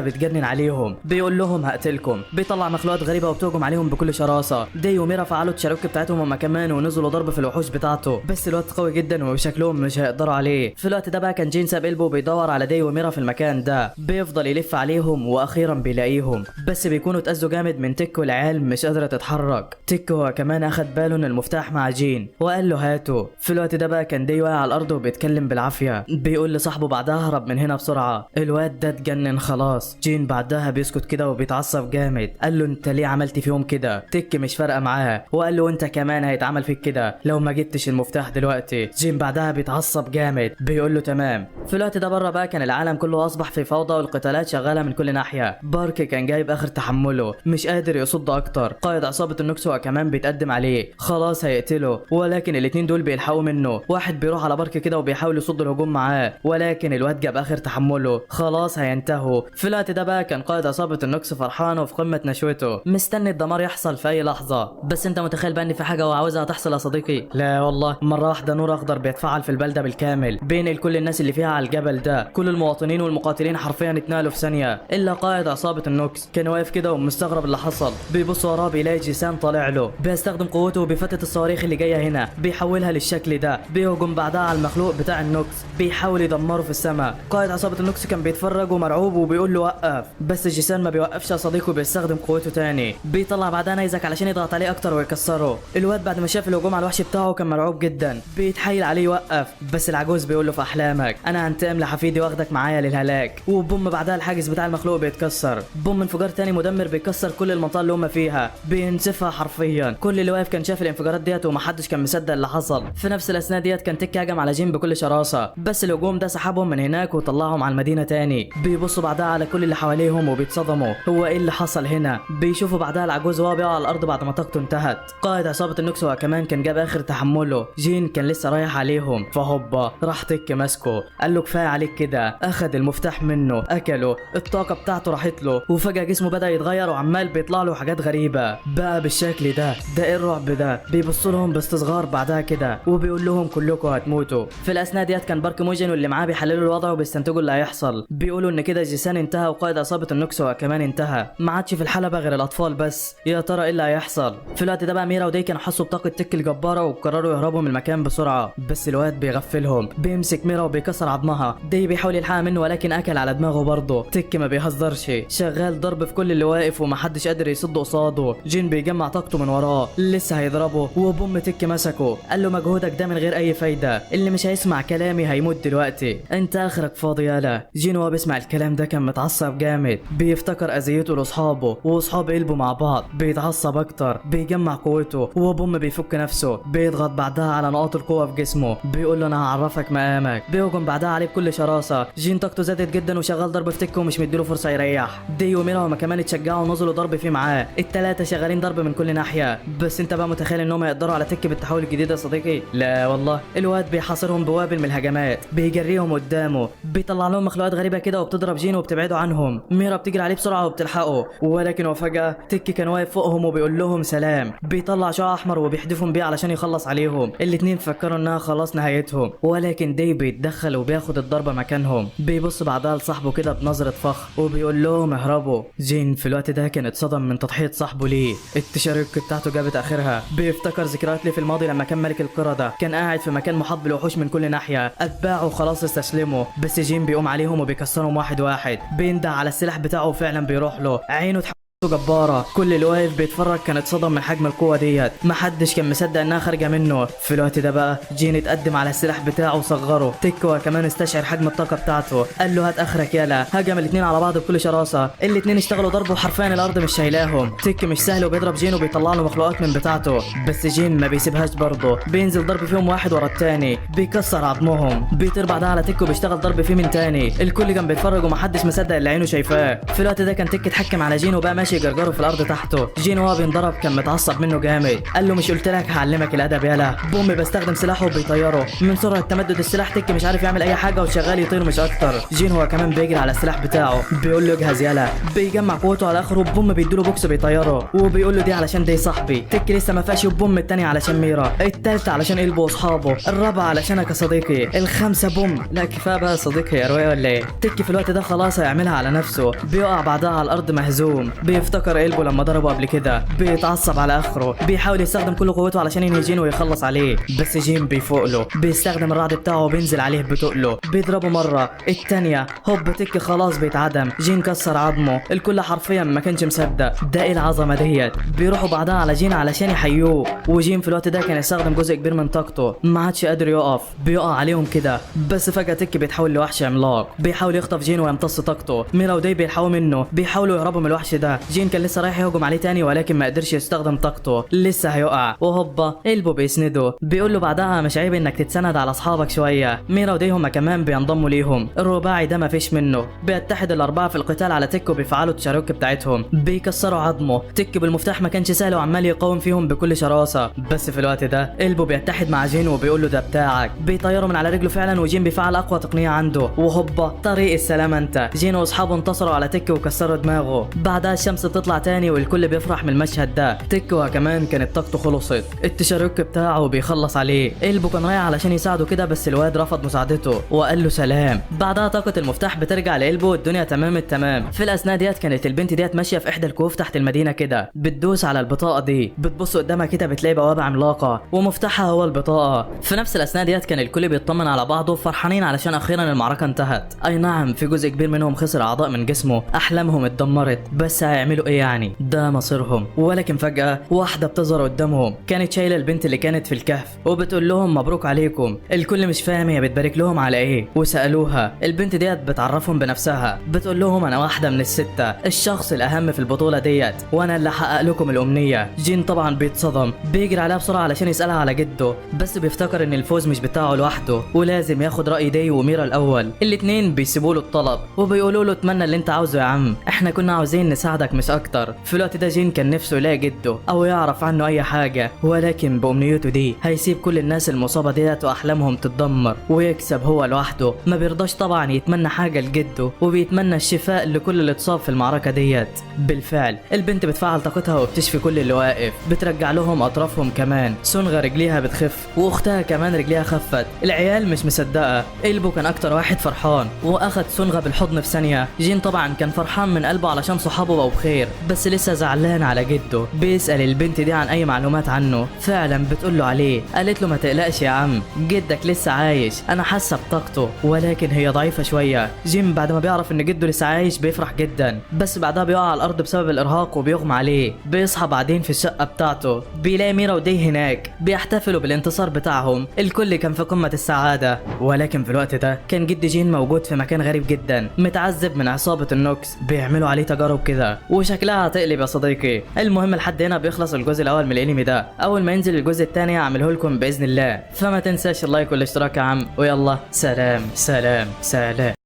S1: بتجنن عليهم، بيقول لهم هقتلكم. بيطلع مخلوقات غريبه وبتهجم عليهم بكل شراسه. داي وميرا فعلوا التشارك بتاعتهم هما كمان ونزلوا ضرب في الوحوش بتاعته، بس الواد قوي جدا وشكلهم مش هيقدروا عليه. في الوقت ده بقى كان جين ساب قلبه بيدور على داي وميرا في المكان ده، بيفضل يلف عليهم واخيرا بيلاقيهم، بس بيكونوا اتأذوا جامد من تك والعيال مش قادره تتحرك. تك هو كمان اخد باله ان المفتاح مع جين وقال له هاته. في الوقت ده بقى كان داي واقع على الارض وبيتكلم بالعافيه، بيقول لصاحبه بعدها اهرب من هنا بسرعه. الواد ده اتجنن خلاص. جين بعدها بيسكت كده وبيتعصب جامد، قال له انت ليه عملت فيهم كده؟ تك مش فارقه معاه، وقال له انت كمان هيتعمل فيك كده لو ما جبتش المفتاح دلوقتي. جين بعدها بيتعصب جامد، بيقول له تمام. في الوقت ده بره بقى كان العالم كله اصبح في فوضى والقتالات شغاله من كل ناحيه. بارك كان جايب اخر تحمله، مش قادر يصد اكتر. قائد عصابه النوكس هو كمان بيتقدم عليه، خلاص هيقتله، ولكن الاتنين دول بيلحقوا منه. واحد بيروح على بارك كده وبيحاول يصد الهجوم معاه، ولكن الواد جاب اخر تحمله، خلاص هينتهوا. في الوقت ده بقى كان قائد عصابه النوكس فرحان وفي قمه نشوته، مستني الدمار يحصل في اي لحظه. بس انت متخيل بقى ان في حاجه وعاوزها تحصل يا صديقي؟ لا والله، مره واحده نور اخضر بيتفعل في البلده بالكامل، بينقل كل الناس اللي فيها على الجبل ده. كل المواطنين والمقاتلين حرفيا اتنقلوا في ثانيه، الا قائد عصابه النوكس كان واقف كده ومستغرب اللي حصل. بيبص وراه بيلاقي جيسان طالع له، بيستخدم قوته وبيفتت الصواريخ اللي جايه هنا، بيحولها للشكل ده، بيهجم بعدها على المخلوق بتاع النوكس، بيحاول يدمره في السماء. قائد عصابه النوكس كان بيتفرج ومرعوب وبيقول له وقف، بس جيسان ما بيوقفش يا صديقي وبيستخدم قوته تاني، بيطلع بعدها نيزك علشان يضغط عليه اكتر ويكسره. الواد بعد ما شاف الهجوم على الوحش بتاعه كان مرعوب جدا، بيتحايل عليه يوقف، بس العجوز بيقول له في احلامك انا هنتقم لحفيدي واخدك معايا للهلاك. وبوم بعدها الحاجز بتاع المخلوق بيتكسر، بوم انفجار تاني مدمر بيكسر كل المنطقه اللي هم فيها، بينسفها حرفيا. كل اللي واقف كان شاف الانفجارات ديت ومحدش كان مصدق اللي حصل. في نفس الاثناء ديت كان تك هجم على جين بكل شراسه، بس الهجوم ده سحبهم من هناك وطلعهم على المدينه تاني. بيبصوا بعدها على كل اللي حواليهم وبيتصدموا، هو ايه اللي حصل هنا؟ بيشوفوا بعدها العجوز وهو بيقع على الارض بعد ما طاقته انتهت. قائد عصابه النوكس هو كمان كان جاب اخر تحمله. جين كان لسه رايح عليهم، فهوبا راح تك ماسكه، قال له كفايه عليك كده، اخد المفتاح منه، اكله، الطاقه بتاعته راحت له، وفجاه جسمه بدا يتغير وعمال بيطلع له حاجات غريبه بقى بالشكل ده. ده ايه الرعب ده؟ بيبص لهم باستصغار بعدها كده وبيقول لهم كلكم هتموتوا. في الاثناء ديت كان بارك موجن واللي معاه بيحللوا الوضع وبيستنتجوا اللي هيحصل، بيقولوا ان كده جيسان انتهى وقائد عصابه النوكس هو كمان انتهى، ما عادش في الحلبه غير الاطفال بس. يا ترى ايه اللي هيحصل؟ في الوقت ده بقى ميرا وداي كانوا حسوا بطاقه تك الجباره وقرروا يهربوا من المكان بسرعه، بس الواد بيغفلهم، بيمسك ميرا وبيكسر عظمها. داي بيحاول يلحقها منه ولكن اكل على دماغه برضه. تك ما بيهزرش، شغال ضرب في كل اللي واقف ومحدش قادر يصد قصاده. جين بيجمع طاقته من وراه، لسه هيضربه وبوم تك مسكه، قال له مجهودك ده من غير اي فايده، اللي مش هيسمع كلامي هيموت دلوقتي، انت اخرك فاضي يالا. جين وهو بيسمع الكلام ده كان متعصب جامد، بيفتكر اذيته لاصحابه واصحاب قلبه مع بعض، بيتعصب اكتر، بيجمع قوته وبوم بيفك نفسه، بيضغط بعدها على نقاط القوه في جسمه، بيقول له انا هعرفك مقامك، بيهجم بعدها عليه بكل شراسه. جين طاقته زادت جدا وشغال ضرب في تك ومش مديله فرصه يريح. دي وميرا هما كمان اتشجعوا ونزلوا ضرب فيه معاه، الثلاثه شغالين ضرب من كل ناحيه. بس انت بقى متخيل انهم يقدروا على تك بالتحول الجديد يا صديقي؟ لا والله، الواد بيحاصرهم بوابل من الهجمات، بيجريهم قدامه، بيطلع لهم مخلوقات غريبه كده وبتضرب جين وبتبعده عنهم. ميرا بتجري عليه بسرعه وبتلحقه، ولكن وفجاه تك كان واقف فوقهم وبيقول لهم سلام، بيطلع شعاع احمر وبيحدفهم بيه علشان يخلص عليهم. الاتنين فكروا انها خلاص نهايتهم، ولكن دي بيتدخل وبياخد الضربه مكانهم. بيبص بعدها لصاحبه كده بنظره فخر وبيقول لهم اهربوا. جين في الوقت ده كان اتصدم من تضحيه صاحبه ليه، التشارك بتاعته جابت اخرها. بيفتكر ذكريات ليه في الماضي لما كان ملك القردة، كان قاعد في مكان محاط بالوحوش من كل ناحيه، اتباعه خلاص استسلموا، بس جين بيقوم عليهم وبيكسرهم واحد واحد، بيندع على السلاح بتاعه وفعلا بيروح له، عينه جبارة. كل اللي واقف بيتفرج كان اتصدم من حجم القوة ديت، محدش كان مصدق انها خارجة منه. في الوقت ده بقى جين اتقدم على السلاح بتاعه وصغره. تيك كمان استشعر حجم الطاقة بتاعته، قال له هات اخرك يلا. هجم الاتنين على بعض بكل شراسة، الاتنين اشتغلوا ضرب وحرفيا الارض مش شايلاهم. تيك مش سهل وبيضرب جين وبيطلع له مخلوقات من بتاعته، بس جين ما بيسيبهاش برضه، بينزل ضرب فيهم واحد ورا التاني، بيكسر عظمهم. بيطير بعدها على تيك وبيشتغل ضرب فيه من تاني. الكل كان بيتفرج ومحدش مصدق اللي عينه شايفاه. في الوقت ده كان تيك اتحكم على جين وبقى ماشي يجرجره في الارض تحته. جين وهو بينضرب كان متعصب منه جامد، قال له مش قلت لك هعلمك الادب يالا. بوم بستخدم سلاحه وبيطيره. من سرعه تمدد السلاح تيك مش عارف يعمل اي حاجه وشغال يطير مش اكتر. جين هو كمان بيجري على السلاح بتاعه، بيقول له اجهز يالا. بيجمع قوته على اخره. بوم بيديله بوكس بيطيره وبيقول له دي علشان دي صاحبي. تيك لسه ما فاش. بوم التاني علشان ميرا، التالتة علشان قلبه واصحابه، الرابعه علشانك يا صديقي، الخامسه بوم. لا كفايه بقى صديقي يا روايه ولا ايه؟ تيك في الوقت ده خلاص هيعملها على نفسه، بيقع بعدها على الارض مهزوم. بيفتكر قلبه لما ضربه قبل كده، بيتعصب على اخره، بيحاول يستخدم كل قوته علشان ينهي جين ويخلص عليه. بس جين بيفوق له، بيستخدم الرعد بتاعه وبينزل عليه بتقله، بيضربه مره التانيه هوب تيك خلاص بيتعدم. جين كسر عظمه، الكل حرفيا ما كانش مصدق ده ايه العظمه ديت. بيروحوا بعدها على جين علشان يحيوه، وجين في الوقت ده كان يستخدم جزء كبير من طاقته، ما عادش قادر يقف، بيقع عليهم كده. بس فجاه تيك بيتحول لوحش عملاق، بيحاول يخطف جين ويمتص طاقته. ميرا وداي بيلحقوا منه، بيحاولوا يهربوا من الوحش ده. جين كان لسه رايح يهجم عليه تاني ولكن ما قدرش يستخدم طاقته، لسه هيقع. وهوبا قلبه بيسنده، بيقول له بعدها مش عيب انك تتسند على اصحابك شويه. ميرا وداي هما كمان بينضموا ليهم. الرباعي ده ما فيش منه، بيتحد الاربعه في القتال على تيك وبيفعلوا التشارك بتاعتهم، بيكسروا عظمه. تيك بالمفتاح ما كانش سهل وعمال يقاوم فيهم بكل شراسه. بس في الوقت ده قلبه بيتحد مع جين وبيقول له ده بتاعك، بيطيره من على رجله فعلا. وجين بيفعل اقوى تقنيه عنده، وهوبا طريق السلام انت. جين واصحابه انتصروا على تيك وكسروا دماغه. بعدها الشمس بتطلع تاني والكل بيفرح من المشهد ده. تيك كمان كانت طاقته خلصت، التشارك بتاعه بيخلص عليه. قلبه كان رايح علشان يساعده كده بس الواد رفض مساعدته وقال له سلام. بعدها طاقه المفتاح بترجع لقلبه والدنيا تمام التمام. في الاثناء ديت كانت البنت ديت ماشيه في احدى الكهوف تحت المدينه كده، بتدوس على البطاقه دي، بتبص قدامها كده بتلاقي بوابه عملاقه ومفتاحها هو البطاقه. في نفس الاثناء ديت كان الكل بيطمن على بعضه فرحانين علشان اخيرا المعركه انتهت. اي نعم في جزء كبير منهم خسر اعضاء من جسمه، احلامهم اتدمرت، بس هيعملوا ايه يعني؟ ده مصيرهم. ولكن فجاه واحده بتظهر قدامهم، كانت شايله البنت اللي كانت في الكهف وبتقول لهم مبروك عليكم. الكل مش فاهم هي بتبارك لهم على ايه، وسالوها. البنت ديت بتعرفهم بنفسها، بتقول لهم انا واحده من السته، الشخص الاهم في البطوله ديت، وانا اللي هحقق لكم الامنيه. جين طبعا بيتصدم، بيجري عليها بسرعه علشان يسالها على جده، بس بيفتكر ان الفوز مش بتاعه لوحده ولازم ياخد راي داي وميرا الاول. الاتنين بيسيبوا له الطلب وبيقولوا له اتمنى اللي انت عاوزه يا عم، احنا كنا عاوزين نساعدك مش اكتر. في الوقت ده جين كان نفسه يلاقي جده او يعرف عنه اي حاجه، ولكن بامنيته دي هيسيب كل الناس المصابه ديت واحلامهم تتدمر ويكسب هو لوحده. ما بيرضاش طبعا يتمنى حاجه لجده، وبيتمنى الشفاء لكل اللي اتصاب في المعركه ديت. بالفعل البنت بتفعل طاقتها وبتشفي كل اللي واقف، بترجع لهم اطرافهم كمان. سونغا رجليها بتخف واختها كمان رجليها خفت. العيال مش مصدقه، قلبه كان اكتر واحد فرحان واخد سونغا بالحضن في ثانيه. جين طبعا كان فرحان من قلبه علشان صحابه بقوا بخير، بس لسه زعلان على جده. بيسال البنت دي عن اي معلومات عنه، فعلا بتقول له عليه. قالت له ما تقلقش يا عم، جدك لسه عايش، انا حاسه بطاقته ولكن هي ضعيفه شويه. جيم بعد ما بيعرف ان جده لسه عايش بيفرح جدا، بس بعدها بيقع على الارض بسبب الارهاق وبيغمى عليه. بيصحى بعدين في الشقه بتاعته، بيلاقي ميرا ودي هناك بيحتفلوا بالانتصار بتاعهم. الكل كان في قمه السعاده، ولكن في الوقت ده كان جد جين موجود في مكان غريب جدا، متعذب من عصابه النوكس، بيعملوا عليه تجارب كده وشكلها هتقلب يا صديقي. المهم لحد هنا بيخلص الجزء الاول من الانمي ده. اول ما ينزل الجزء الثاني هعمله لكم باذن الله، فما تنساش اللايك والاشتراك يا عم، ويلا سلام سلام سلام.